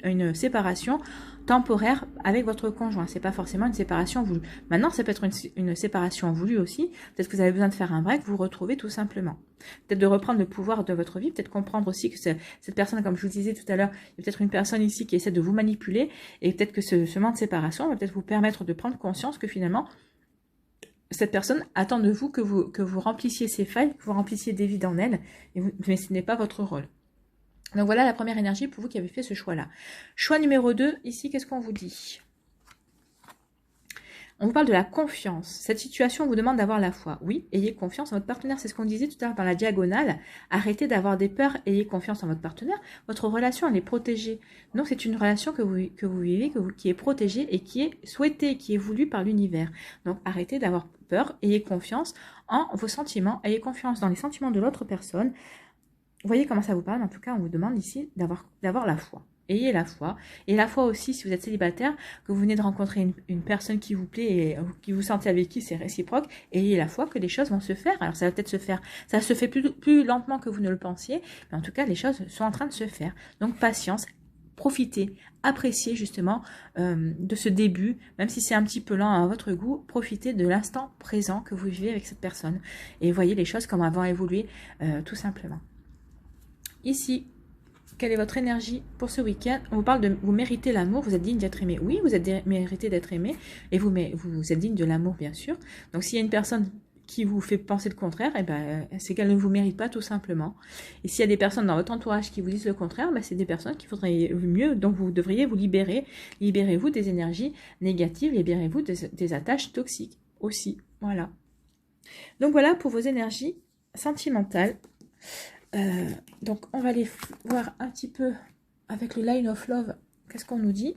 une séparation temporaire avec votre conjoint, c'est pas forcément une séparation voulue. Maintenant, ça peut être une séparation voulue aussi, peut-être que vous avez besoin de faire un break, vous vous retrouvez tout simplement. Peut-être de reprendre le pouvoir de votre vie, peut-être comprendre aussi que cette personne, comme je vous disais tout à l'heure, il y a peut-être une personne ici qui essaie de vous manipuler, et peut-être que ce moment de séparation va peut-être vous permettre de prendre conscience que finalement, cette personne attend de vous que vous remplissiez ses failles, que vous remplissiez des vides en elle, mais ce n'est pas votre rôle. Donc voilà la première énergie pour vous qui avez fait ce choix-là. Choix numéro 2, ici, qu'est-ce qu'on vous dit? On vous parle de la confiance. Cette situation vous demande d'avoir la foi. Oui, ayez confiance en votre partenaire. C'est ce qu'on disait tout à l'heure dans la diagonale. Arrêtez d'avoir des peurs, ayez confiance en votre partenaire. Votre relation, elle est protégée. Donc, c'est une relation que vous vivez, qui est protégée et qui est souhaitée, qui est voulue par l'univers. Donc, arrêtez d'avoir peur, ayez confiance en vos sentiments, ayez confiance dans les sentiments de l'autre personne. Vous voyez comment ça vous parle? En tout cas, on vous demande ici d'avoir la foi. Ayez la foi. Et la foi aussi, si vous êtes célibataire, que vous venez de rencontrer une personne qui vous plaît et qui vous sentez avec qui c'est réciproque, ayez la foi que les choses vont se faire. Alors ça va peut-être se faire, ça se fait plus lentement que vous ne le pensiez, mais en tout cas, les choses sont en train de se faire. Donc patience, profitez, appréciez justement de ce début, même si c'est un petit peu lent à votre goût, profitez de l'instant présent que vous vivez avec cette personne. Et voyez les choses comme elles vont évoluer, tout simplement. Ici, quelle est votre énergie pour ce week-end? On vous parle de vous méritez l'amour, vous êtes digne d'être aimé. Oui, vous êtes mérité d'être aimé et vous êtes digne de l'amour, bien sûr. Donc, s'il y a une personne qui vous fait penser le contraire, eh ben, c'est qu'elle ne vous mérite pas tout simplement. Et s'il y a des personnes dans votre entourage qui vous disent le contraire, ben, c'est des personnes qui voudraient mieux, donc vous devriez vous libérer. Libérez-vous des énergies négatives, libérez-vous des attaches toxiques aussi. Voilà. Donc, voilà pour vos énergies sentimentales. Donc on va aller voir un petit peu avec le Line of Love, qu'est-ce qu'on nous dit.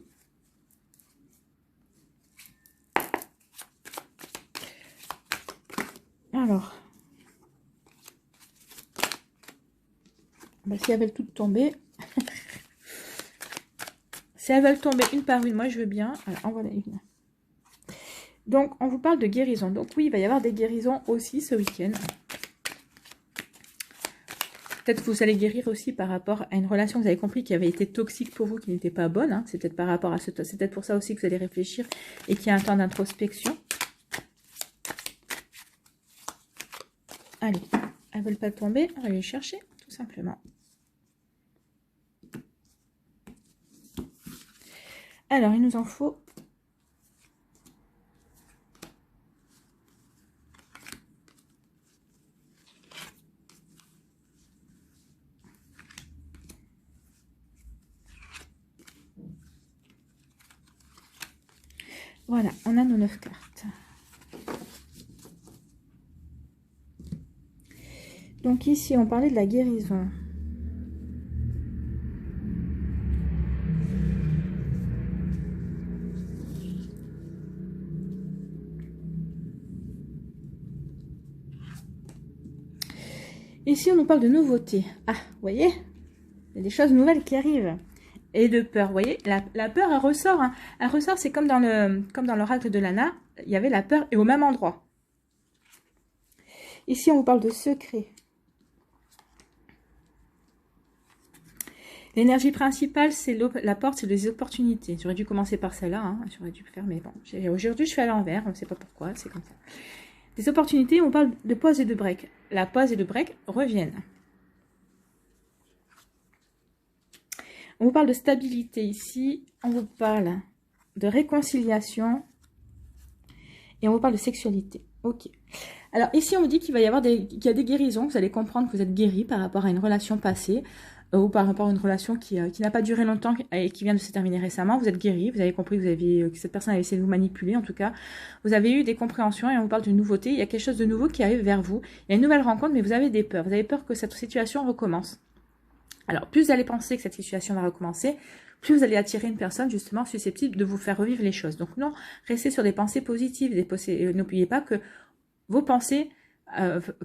Alors, bah, si elles veulent toutes tomber, si elles veulent tomber une par une, moi je veux bien. Alors, en voilà une. Donc on vous parle de guérison. Donc oui, il va y avoir des guérisons aussi ce week-end. Peut-être que vous allez guérir aussi par rapport à une relation que vous avez compris qui avait été toxique pour vous, qui n'était pas bonne. Hein. C'est peut-être par rapport à c'est peut-être pour ça aussi que vous allez réfléchir et qu'il y a un temps d'introspection. Allez, elles ne veulent pas tomber, on va les chercher, tout simplement. Alors, il nous en faut... Voilà, on a nos 9 cartes. Donc ici, on parlait de la guérison. Ici, on nous parle de nouveautés. Ah, vous voyez, il y a des choses nouvelles qui arrivent. Et de peur, vous voyez, la peur, elle ressort. Hein. Elle ressort, c'est comme dans l'oracle de Lana, il y avait la peur et au même endroit. Ici, on vous parle de secret. L'énergie principale, c'est la porte, c'est les opportunités. J'aurais dû commencer par celle-là, hein. J'aurais dû le faire, mais bon. Aujourd'hui, je fais à l'envers, on ne sait pas pourquoi, c'est comme ça. Des opportunités, on parle de pause et de break. La pause et le break reviennent. On vous parle de stabilité ici, on vous parle de réconciliation et on vous parle de sexualité. Ok. Alors ici, on vous dit qu'il va y avoir qu'il y a des guérisons, vous allez comprendre que vous êtes guéri par rapport à une relation passée ou par rapport à une relation qui n'a pas duré longtemps et qui vient de se terminer récemment. Vous êtes guéri, vous avez compris que cette personne avait essayé de vous manipuler. En tout cas, vous avez eu des compréhensions et on vous parle de nouveauté. Il y a quelque chose de nouveau qui arrive vers vous. Il y a une nouvelle rencontre, mais vous avez des peurs. Vous avez peur que cette situation recommence. Alors, plus vous allez penser que cette situation va recommencer, plus vous allez attirer une personne justement susceptible de vous faire revivre les choses. Donc non, restez sur des pensées positives. N'oubliez pas que vos pensées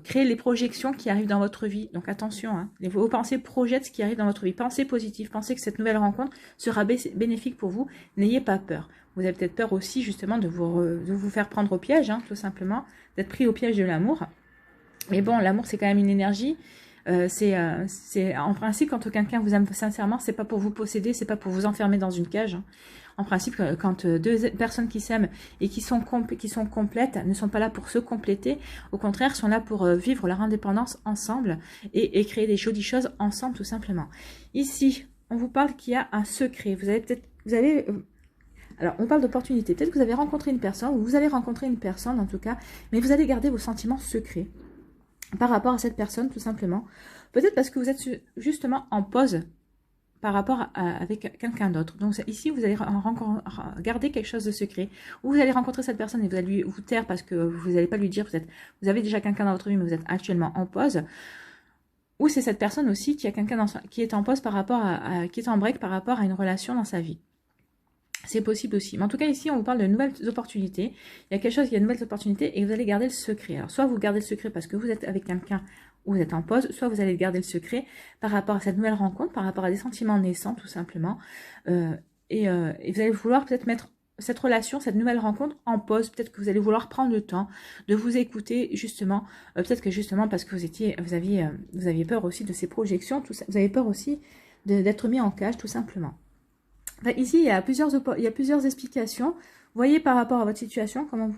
créer les projections qui arrivent dans votre vie. Donc attention, hein, vos pensées projettent ce qui arrive dans votre vie. Pensez positif, pensez que cette nouvelle rencontre sera bénéfique pour vous. N'ayez pas peur. Vous avez peut-être peur aussi justement de vous faire prendre au piège, hein, tout simplement, d'être pris au piège de l'amour. Mais bon, l'amour c'est quand même une énergie. C'est en principe quand quelqu'un vous aime sincèrement, c'est pas pour vous posséder, c'est pas pour vous enfermer dans une cage. Hein. En principe, quand deux personnes qui s'aiment et qui sont complètes ne sont pas là pour se compléter, au contraire, sont là pour vivre leur indépendance ensemble et créer des jolies choses ensemble, tout simplement. Ici, on vous parle qu'il y a un secret. Alors, on parle d'opportunité. Peut-être que vous avez rencontré une personne, ou vous allez rencontrer une personne en tout cas, mais vous allez garder vos sentiments secrets par rapport à cette personne, tout simplement. Peut-être parce que vous êtes justement en pause par rapport avec quelqu'un d'autre. Donc ici, vous allez garder quelque chose de secret, ou vous allez rencontrer cette personne et vous allez vous taire parce que vous n'allez pas lui dire, vous avez déjà quelqu'un dans votre vie, mais vous êtes actuellement en pause. Ou c'est cette personne aussi qui a quelqu'un qui est en pause par rapport qui est en break par rapport à une relation dans sa vie. C'est possible aussi. Mais en tout cas, ici, on vous parle de nouvelles opportunités. Il y a quelque chose, il y a de nouvelles opportunités et vous allez garder le secret. Alors, soit vous gardez le secret parce que vous êtes avec quelqu'un ou vous êtes en pause, soit vous allez garder le secret par rapport à cette nouvelle rencontre, par rapport à des sentiments naissants, tout simplement. Et vous allez vouloir peut-être mettre cette relation, cette nouvelle rencontre en pause. Peut-être que vous allez vouloir prendre le temps de vous écouter, justement. Peut-être que justement parce que vous aviez peur aussi de ces projections, tout ça. Vous avez peur aussi d'être mis en cage, tout simplement. Enfin, ici, il y a plusieurs explications. Voyez par rapport à votre situation comment vous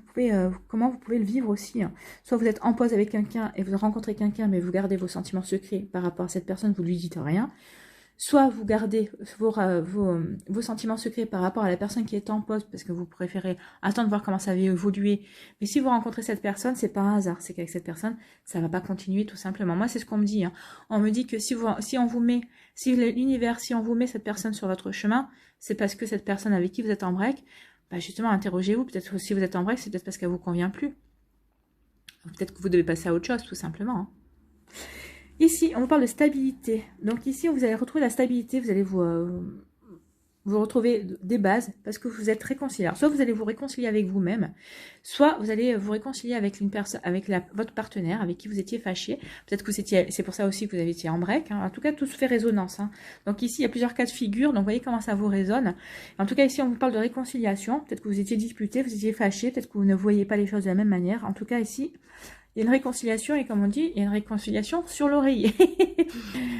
pouvez le vivre aussi. Hein. Soit vous êtes en pause avec quelqu'un et vous rencontrez quelqu'un, mais vous gardez vos sentiments secrets par rapport à cette personne, vous ne lui dites rien. Soit vous gardez vos sentiments secrets par rapport à la personne qui est en pause parce que vous préférez attendre de voir comment ça va évoluer. Mais si vous rencontrez cette personne, c'est pas un hasard. C'est qu'avec cette personne, ça va pas continuer tout simplement. Moi, c'est ce qu'on me dit. Hein. On me dit que si on vous met cette personne sur votre chemin, c'est parce que cette personne avec qui vous êtes en break, bah justement, interrogez-vous. Peut-être que si vous êtes en break, c'est peut-être parce qu'elle vous convient plus. Peut-être que vous devez passer à autre chose, tout simplement. Hein. Ici, on vous parle de stabilité. Donc ici, vous allez retrouver la stabilité, vous allez vous retrouver des bases parce que vous êtes réconcilié. Soit vous allez vous réconcilier avec vous-même, soit vous allez vous réconcilier avec une personne, avec votre partenaire avec qui vous étiez fâché. Peut-être que c'est pour ça aussi que vous avez été en break. Hein. En tout cas, tout se fait résonance. Hein. Donc ici, il y a plusieurs cas de figure. Donc vous voyez comment ça vous résonne. En tout cas, ici, on vous parle de réconciliation. Peut-être que vous étiez disputé, vous étiez fâché, peut-être que vous ne voyez pas les choses de la même manière. En tout cas, ici, il y a une réconciliation et comme on dit, il y a une réconciliation sur l'oreiller.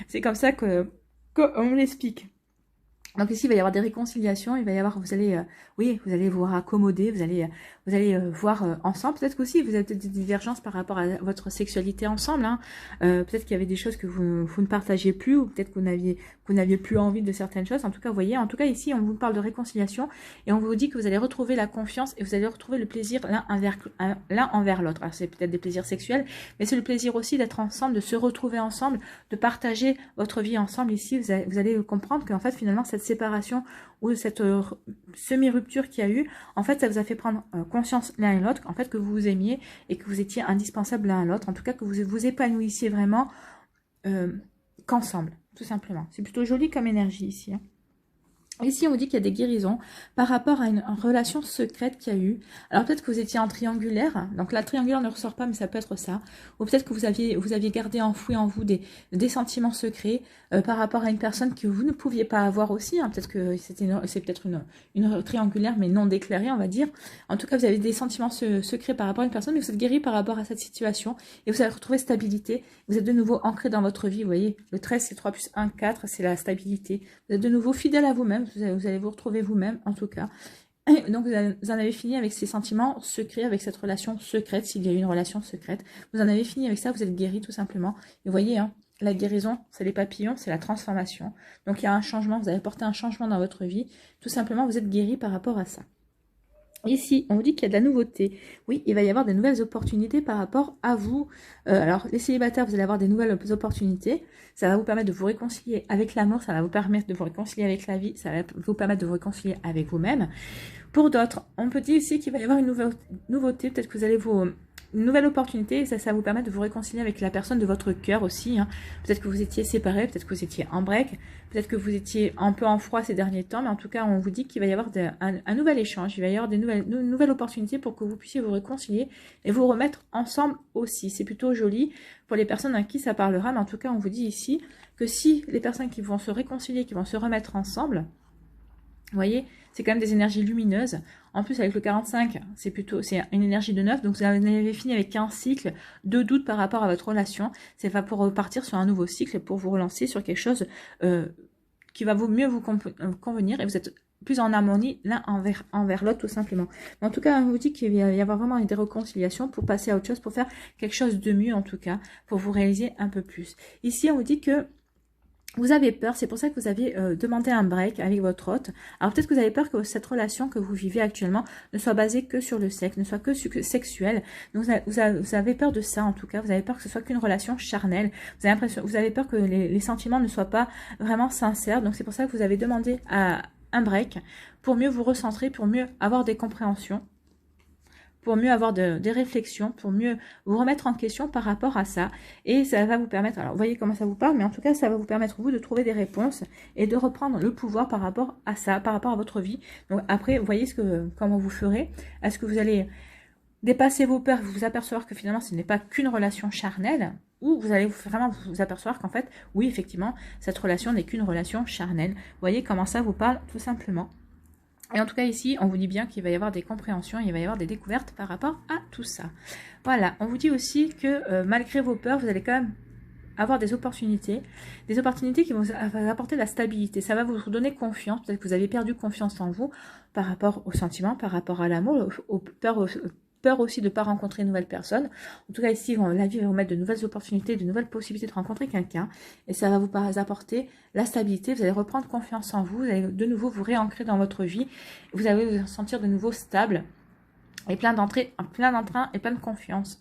C'est comme ça qu'on l'explique. Donc ici, il va y avoir des réconciliations, il va y avoir, vous allez vous raccommoder, vous allez voir ensemble. Peut-être qu'aussi, vous avez des divergences par rapport à votre sexualité ensemble. Hein. Peut-être qu'il y avait des choses que vous ne partagez plus, ou peut-être que vous n'aviez plus envie de certaines choses. En tout cas, vous voyez, ici, on vous parle de réconciliation et on vous dit que vous allez retrouver la confiance et vous allez retrouver le plaisir l'un envers l'autre. Alors, c'est peut-être des plaisirs sexuels, mais c'est le plaisir aussi d'être ensemble, de se retrouver ensemble, de partager votre vie ensemble. Ici, vous allez comprendre qu'en fait, finalement, cette séparation ou cette semi-rupture qu'il y a eu, en fait, ça vous a fait prendre conscience l'un et l'autre, en fait, que vous vous aimiez et que vous étiez indispensables l'un à l'autre. En tout cas, que vous vous épanouissiez vraiment qu'ensemble, tout simplement. C'est plutôt joli comme énergie ici. Hein. Ici, on vous dit qu'il y a des guérisons par rapport à une relation secrète qu'il y a eu. Alors, peut-être que vous étiez en triangulaire. Donc, la triangulaire ne ressort pas, mais ça peut être ça. Ou peut-être que vous aviez gardé enfoui en vous des sentiments secrets par rapport à une personne que vous ne pouviez pas avoir aussi. Hein. Peut-être que c'est peut-être une triangulaire, mais non déclarée, on va dire. En tout cas, vous avez des sentiments secrets par rapport à une personne, mais vous êtes guéri par rapport à cette situation. Et vous allez retrouver stabilité. Vous êtes de nouveau ancré dans votre vie. Vous voyez, le 13, c'est 3 plus 1, 4, c'est la stabilité. Vous êtes de nouveau fidèle à vous-même. Vous allez vous retrouver vous-même, en tout cas. Et donc, vous en avez fini avec ces sentiments secrets, avec cette relation secrète, s'il y a eu une relation secrète. Vous en avez fini avec ça, vous êtes guéri, tout simplement. Et vous voyez, hein, la guérison, c'est les papillons, c'est la transformation. Donc, il y a un changement, vous avez porté un changement dans votre vie. Tout simplement, vous êtes guéri par rapport à ça. Ici, on vous dit qu'il y a de la nouveauté. Oui, il va y avoir des nouvelles opportunités par rapport à vous. Alors, les célibataires, vous allez avoir des nouvelles opportunités. Ça va vous permettre de vous réconcilier avec l'amour, ça va vous permettre de vous réconcilier avec la vie, ça va vous permettre de vous réconcilier avec vous-même. Pour d'autres, on peut dire ici qu'il va y avoir une nouveauté. Peut-être que vous allez une nouvelle opportunité, ça vous permet de vous réconcilier avec la personne de votre cœur aussi. Hein. Peut-être que vous étiez séparés, peut-être que vous étiez en break, peut-être que vous étiez un peu en froid ces derniers temps, mais en tout cas, on vous dit qu'il va y avoir un nouvel échange, il va y avoir une nouvelle opportunité pour que vous puissiez vous réconcilier et vous remettre ensemble aussi. C'est plutôt joli pour les personnes à qui ça parlera, mais en tout cas, on vous dit ici que si les personnes qui vont se réconcilier, qui vont se remettre ensemble, vous voyez, c'est quand même des énergies lumineuses. En plus, avec le 45, c'est une énergie de 9. Donc, vous avez fini avec un cycle de doute par rapport à votre relation. C'est pas pour repartir sur un nouveau cycle, pour vous relancer sur quelque chose qui va mieux vous convenir. Et vous êtes plus en harmonie l'un envers l'autre, tout simplement. Mais en tout cas, on vous dit qu'il va y avoir vraiment des réconciliations pour passer à autre chose, pour faire quelque chose de mieux, en tout cas, pour vous réaliser un peu plus. Ici, on vous dit que vous avez peur, c'est pour ça que vous avez demandé un break avec votre hôte. Alors peut-être que vous avez peur que cette relation que vous vivez actuellement ne soit basée que sur le sexe, ne soit que sexuelle. Donc vous avez peur de ça en tout cas, vous avez peur que ce soit qu'une relation charnelle. Vous avez peur que les sentiments ne soient pas vraiment sincères. Donc c'est pour ça que vous avez demandé un break pour mieux vous recentrer, pour mieux avoir des compréhensions, pour mieux avoir des réflexions, pour mieux vous remettre en question par rapport à ça. Et ça va vous permettre, alors vous voyez comment ça vous parle, mais en tout cas, ça va vous permettre, vous, de trouver des réponses et de reprendre le pouvoir par rapport à ça, par rapport à votre vie. Donc après, vous voyez comment vous ferez. Est-ce que vous allez dépasser vos peurs, vous apercevoir que finalement, ce n'est pas qu'une relation charnelle, ou vous allez vraiment vous apercevoir qu'en fait, oui, effectivement, cette relation n'est qu'une relation charnelle. Vous voyez comment ça vous parle, tout simplement. Et en tout cas ici, on vous dit bien qu'il va y avoir des compréhensions, il va y avoir des découvertes par rapport à tout ça. Voilà, on vous dit aussi que malgré vos peurs, vous allez quand même avoir des opportunités qui vont vous apporter de la stabilité. Ça va vous donner confiance, peut-être que vous avez perdu confiance en vous par rapport aux sentiments, par rapport à l'amour, aux peur aussi de ne pas rencontrer une nouvelle personne. En tout cas, ici, la vie va vous mettre de nouvelles opportunités, de nouvelles possibilités de rencontrer quelqu'un. Et ça va vous apporter la stabilité. Vous allez reprendre confiance en vous. Vous allez de nouveau vous réancrer dans votre vie. Vous allez vous sentir de nouveau stable et plein d'entrain et plein de confiance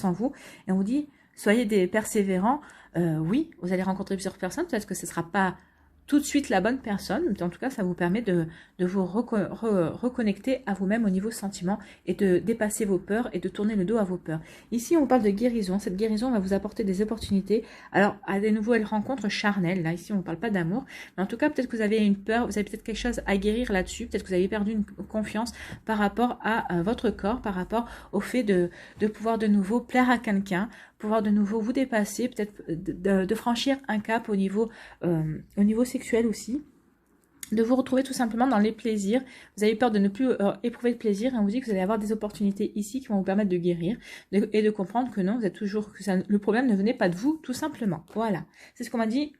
en vous. Et on vous dit, soyez persévérants. Oui, vous allez rencontrer plusieurs personnes. Peut-être que ce ne sera pas tout de suite la bonne personne, mais en tout cas, ça vous permet de vous reconnecter à vous-même au niveau sentiment et de dépasser vos peurs et de tourner le dos à vos peurs. Ici, on parle de guérison. Cette guérison va vous apporter des opportunités. Alors, à des nouvelles rencontres charnelles. Là, ici, on ne parle pas d'amour. Mais en tout cas, peut-être que vous avez une peur, vous avez peut-être quelque chose à guérir là-dessus. Peut-être que vous avez perdu une confiance par rapport à votre corps, par rapport au fait de pouvoir de nouveau plaire à quelqu'un, pouvoir de nouveau vous dépasser, peut-être de franchir un cap au niveau sexuel aussi, de vous retrouver tout simplement dans les plaisirs. Vous avez peur de ne plus éprouver de plaisir et on vous dit que vous allez avoir des opportunités ici qui vont vous permettre de guérir et de comprendre que non, vous êtes toujours le problème ne venait pas de vous, tout simplement. Voilà, c'est ce qu'on m'a dit.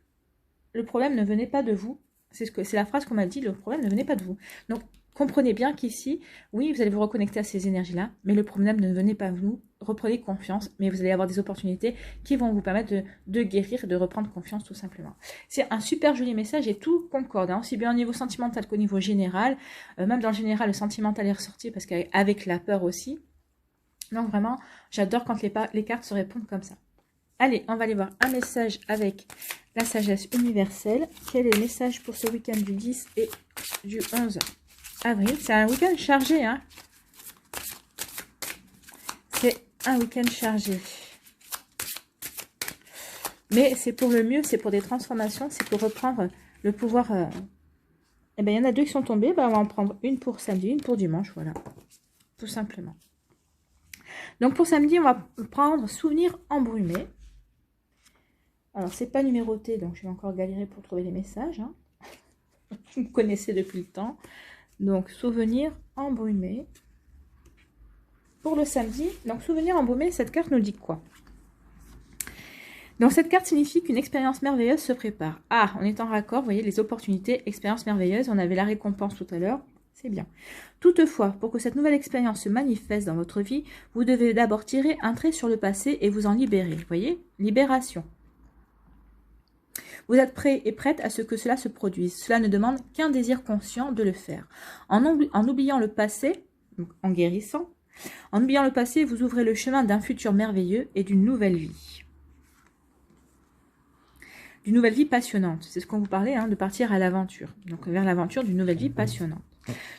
Le problème ne venait pas de vous. C'est la phrase qu'on m'a dit. Le problème ne venait pas de vous. Donc comprenez bien qu'ici, oui, vous allez vous reconnecter à ces énergies-là, mais le problème ne venait pas de vous. Reprenez confiance, mais vous allez avoir des opportunités qui vont vous permettre de guérir et de reprendre confiance tout simplement. C'est un super joli message et tout concorde, hein, aussi bien au niveau sentimental qu'au niveau général. Même dans le général, le sentimental est ressorti parce qu'avec la peur aussi. Donc vraiment, j'adore quand les cartes se répondent comme ça. Allez, on va aller voir un message avec la sagesse universelle. Quel est le message pour ce week-end du 10 et du 11 avril? C'est un week-end chargé, hein. C'est un week-end chargé. Mais c'est pour le mieux, c'est pour des transformations, c'est pour reprendre le pouvoir. Eh bien, il y en a deux qui sont tombés. Ben, on va en prendre une pour samedi, une pour dimanche, voilà. Tout simplement. Donc, pour samedi, on va prendre souvenir embrumé. Alors, c'est pas numéroté, donc je vais encore galérer pour trouver les messages. Hein. Vous me connaissez depuis le temps. Donc, souvenir embrumé. Pour le samedi, donc souvenir embrumé, cette carte nous dit quoi? Donc, cette carte signifie qu'une expérience merveilleuse se prépare. Ah, on est en raccord, vous voyez, les opportunités, expérience merveilleuse. On avait la récompense tout à l'heure. C'est bien. Toutefois, pour que cette nouvelle expérience se manifeste dans votre vie, vous devez d'abord tirer un trait sur le passé et vous en libérer. Vous voyez? Libération. Vous êtes prêt et prête à ce que cela se produise. Cela ne demande qu'un désir conscient de le faire. En oubliant le passé, donc en guérissant, en oubliant le passé, vous ouvrez le chemin d'un futur merveilleux et d'une nouvelle vie. D'une nouvelle vie passionnante. C'est ce qu'on vous parlait, hein, de partir à l'aventure. Donc vers l'aventure d'une nouvelle vie passionnante.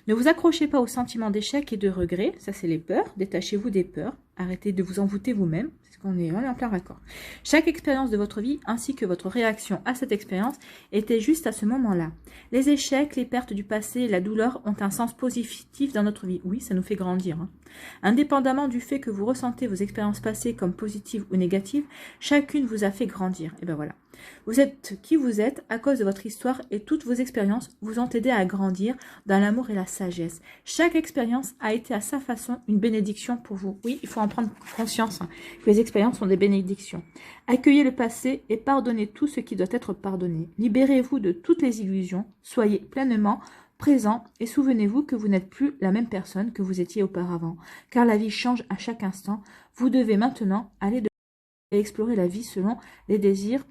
Ne vous accrochez pas aux sentiments d'échec et de regret, ça c'est les peurs, détachez-vous des peurs, arrêtez de vous envoûter vous-même, c'est ce qu'on est en plein raccord. Chaque expérience de votre vie ainsi que votre réaction à cette expérience était juste à ce moment-là. Les échecs, les pertes du passé, la douleur ont un sens positif dans notre vie. Oui, ça nous fait grandir. Indépendamment du fait que vous ressentez vos expériences passées comme positives ou négatives, chacune vous a fait grandir. Et ben voilà. Vous êtes qui vous êtes à cause de votre histoire et toutes vos expériences vous ont aidé à grandir dans l'amour et la sagesse. Chaque expérience a été à sa façon une bénédiction pour vous. Oui, il faut en prendre conscience que les expériences sont des bénédictions. Accueillez le passé et pardonnez tout ce qui doit être pardonné. Libérez-vous de toutes les illusions, soyez pleinement présent et souvenez-vous que vous n'êtes plus la même personne que vous étiez auparavant, car la vie change à chaque instant. Vous devez maintenant aller et explorer la vie selon les désirs.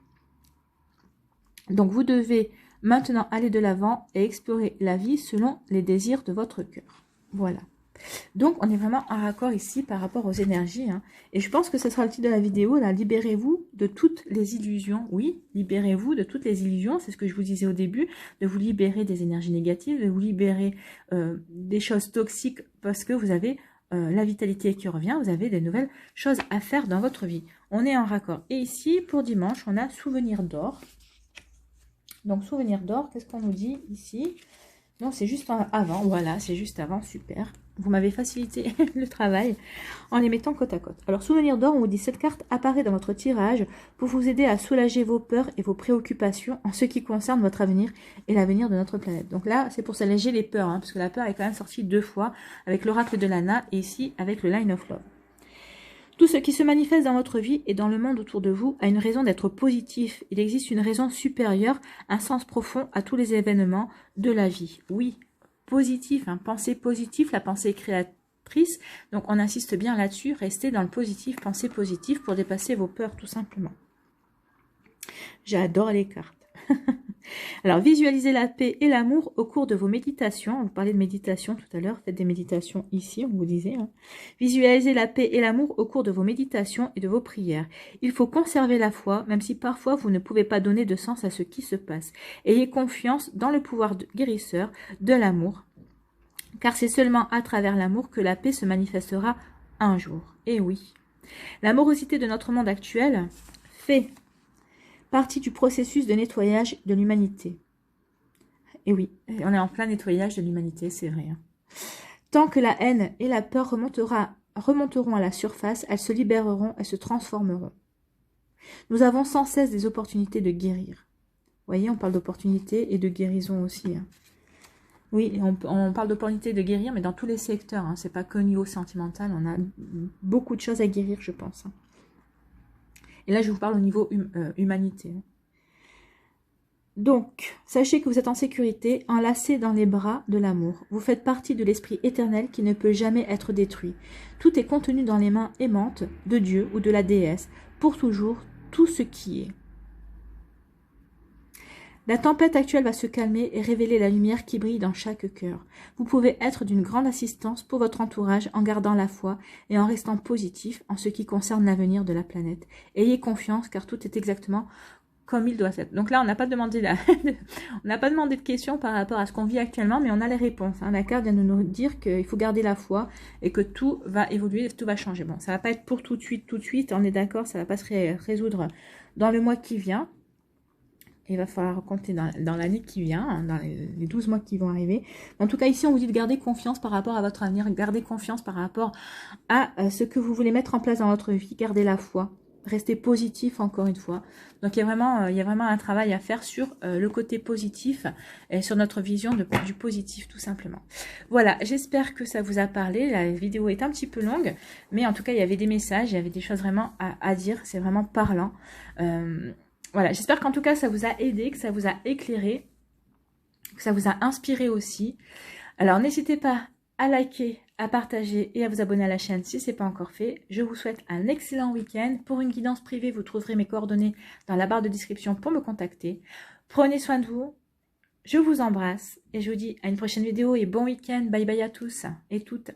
Donc, vous devez maintenant aller de l'avant et explorer la vie selon les désirs de votre cœur. Voilà. Donc, on est vraiment en raccord ici par rapport aux énergies. Et je pense que ce sera le titre de la vidéo, là. Libérez-vous de toutes les illusions. Oui, libérez-vous de toutes les illusions. C'est ce que je vous disais au début, de vous libérer des énergies négatives, de vous libérer des choses toxiques parce que vous avez la vitalité qui revient. Vous avez des nouvelles choses à faire dans votre vie. On est en raccord. Et ici, pour dimanche, on a souvenir d'or. Donc, souvenir d'or, qu'est-ce qu'on nous dit ici? Non, c'est juste avant, voilà, c'est juste avant, super. Vous m'avez facilité le travail en les mettant côte à côte. Alors, souvenir d'or, on vous dit, cette carte apparaît dans votre tirage pour vous aider à soulager vos peurs et vos préoccupations en ce qui concerne votre avenir et l'avenir de notre planète. Donc là, c'est pour s'alléger les peurs, parce que la peur est quand même sortie 2 fois avec l'oracle de Lana et ici avec le Line of Love. Tout ce qui se manifeste dans votre vie et dans le monde autour de vous a une raison d'être positif. Il existe une raison supérieure, un sens profond à tous les événements de la vie. Oui, positif, pensée positive, la pensée créatrice. Donc on insiste bien là-dessus, restez dans le positif, pensez positif pour dépasser vos peurs tout simplement. J'adore les cartes. Alors, visualisez la paix et l'amour au cours de vos méditations. On vous parlait de méditation tout à l'heure. Faites des méditations ici, on vous disait. Visualisez la paix et l'amour au cours de vos méditations et de vos prières. Il faut conserver la foi, même si parfois vous ne pouvez pas donner de sens à ce qui se passe. Ayez confiance dans le pouvoir guérisseur de l'amour, car c'est seulement à travers l'amour que la paix se manifestera un jour. Et oui, l'amorosité de notre monde actuel fait partie du processus de nettoyage de l'humanité. Et oui, on est en plein nettoyage de l'humanité, c'est vrai. Tant que la haine et la peur remonteront à la surface, elles se libéreront et se transformeront. Nous avons sans cesse des opportunités de guérir. Vous voyez, on parle d'opportunités et de guérison aussi. Oui, on parle d'opportunités de guérir, mais dans tous les secteurs. C'est pas que au niveau sentimental, on a beaucoup de choses à guérir, je pense. Et là, je vous parle au niveau humanité. Donc, sachez que vous êtes en sécurité, enlacés dans les bras de l'amour. Vous faites partie de l'esprit éternel qui ne peut jamais être détruit. Tout est contenu dans les mains aimantes de Dieu ou de la déesse, pour toujours, tout ce qui est. La tempête actuelle va se calmer et révéler la lumière qui brille dans chaque cœur. Vous pouvez être d'une grande assistance pour votre entourage en gardant la foi et en restant positif en ce qui concerne l'avenir de la planète. Ayez confiance car tout est exactement comme il doit être. Donc là, on n'a pas demandé de questions par rapport à ce qu'on vit actuellement, mais on a les réponses. La carte vient de nous dire qu'il faut garder la foi et que tout va évoluer, tout va changer. Bon, ça va pas être pour tout de suite, on est d'accord, ça va pas se résoudre dans le mois qui vient. Il va falloir compter dans l'année qui vient, dans les 12 mois qui vont arriver. En tout cas, ici, on vous dit de garder confiance par rapport à votre avenir, garder confiance par rapport à ce que vous voulez mettre en place dans votre vie, gardez la foi, restez positif encore une fois. Donc, il y a vraiment un travail à faire sur le côté positif et sur notre vision du positif, tout simplement. Voilà, j'espère que ça vous a parlé. La vidéo est un petit peu longue, mais en tout cas, il y avait des messages, il y avait des choses vraiment à dire. C'est vraiment parlant. Voilà, j'espère qu'en tout cas, ça vous a aidé, que ça vous a éclairé, que ça vous a inspiré aussi. Alors, n'hésitez pas à liker, à partager et à vous abonner à la chaîne si ce n'est pas encore fait. Je vous souhaite un excellent week-end. Pour une guidance privée, vous trouverez mes coordonnées dans la barre de description pour me contacter. Prenez soin de vous. Je vous embrasse et je vous dis à une prochaine vidéo et bon week-end. Bye bye à tous et toutes.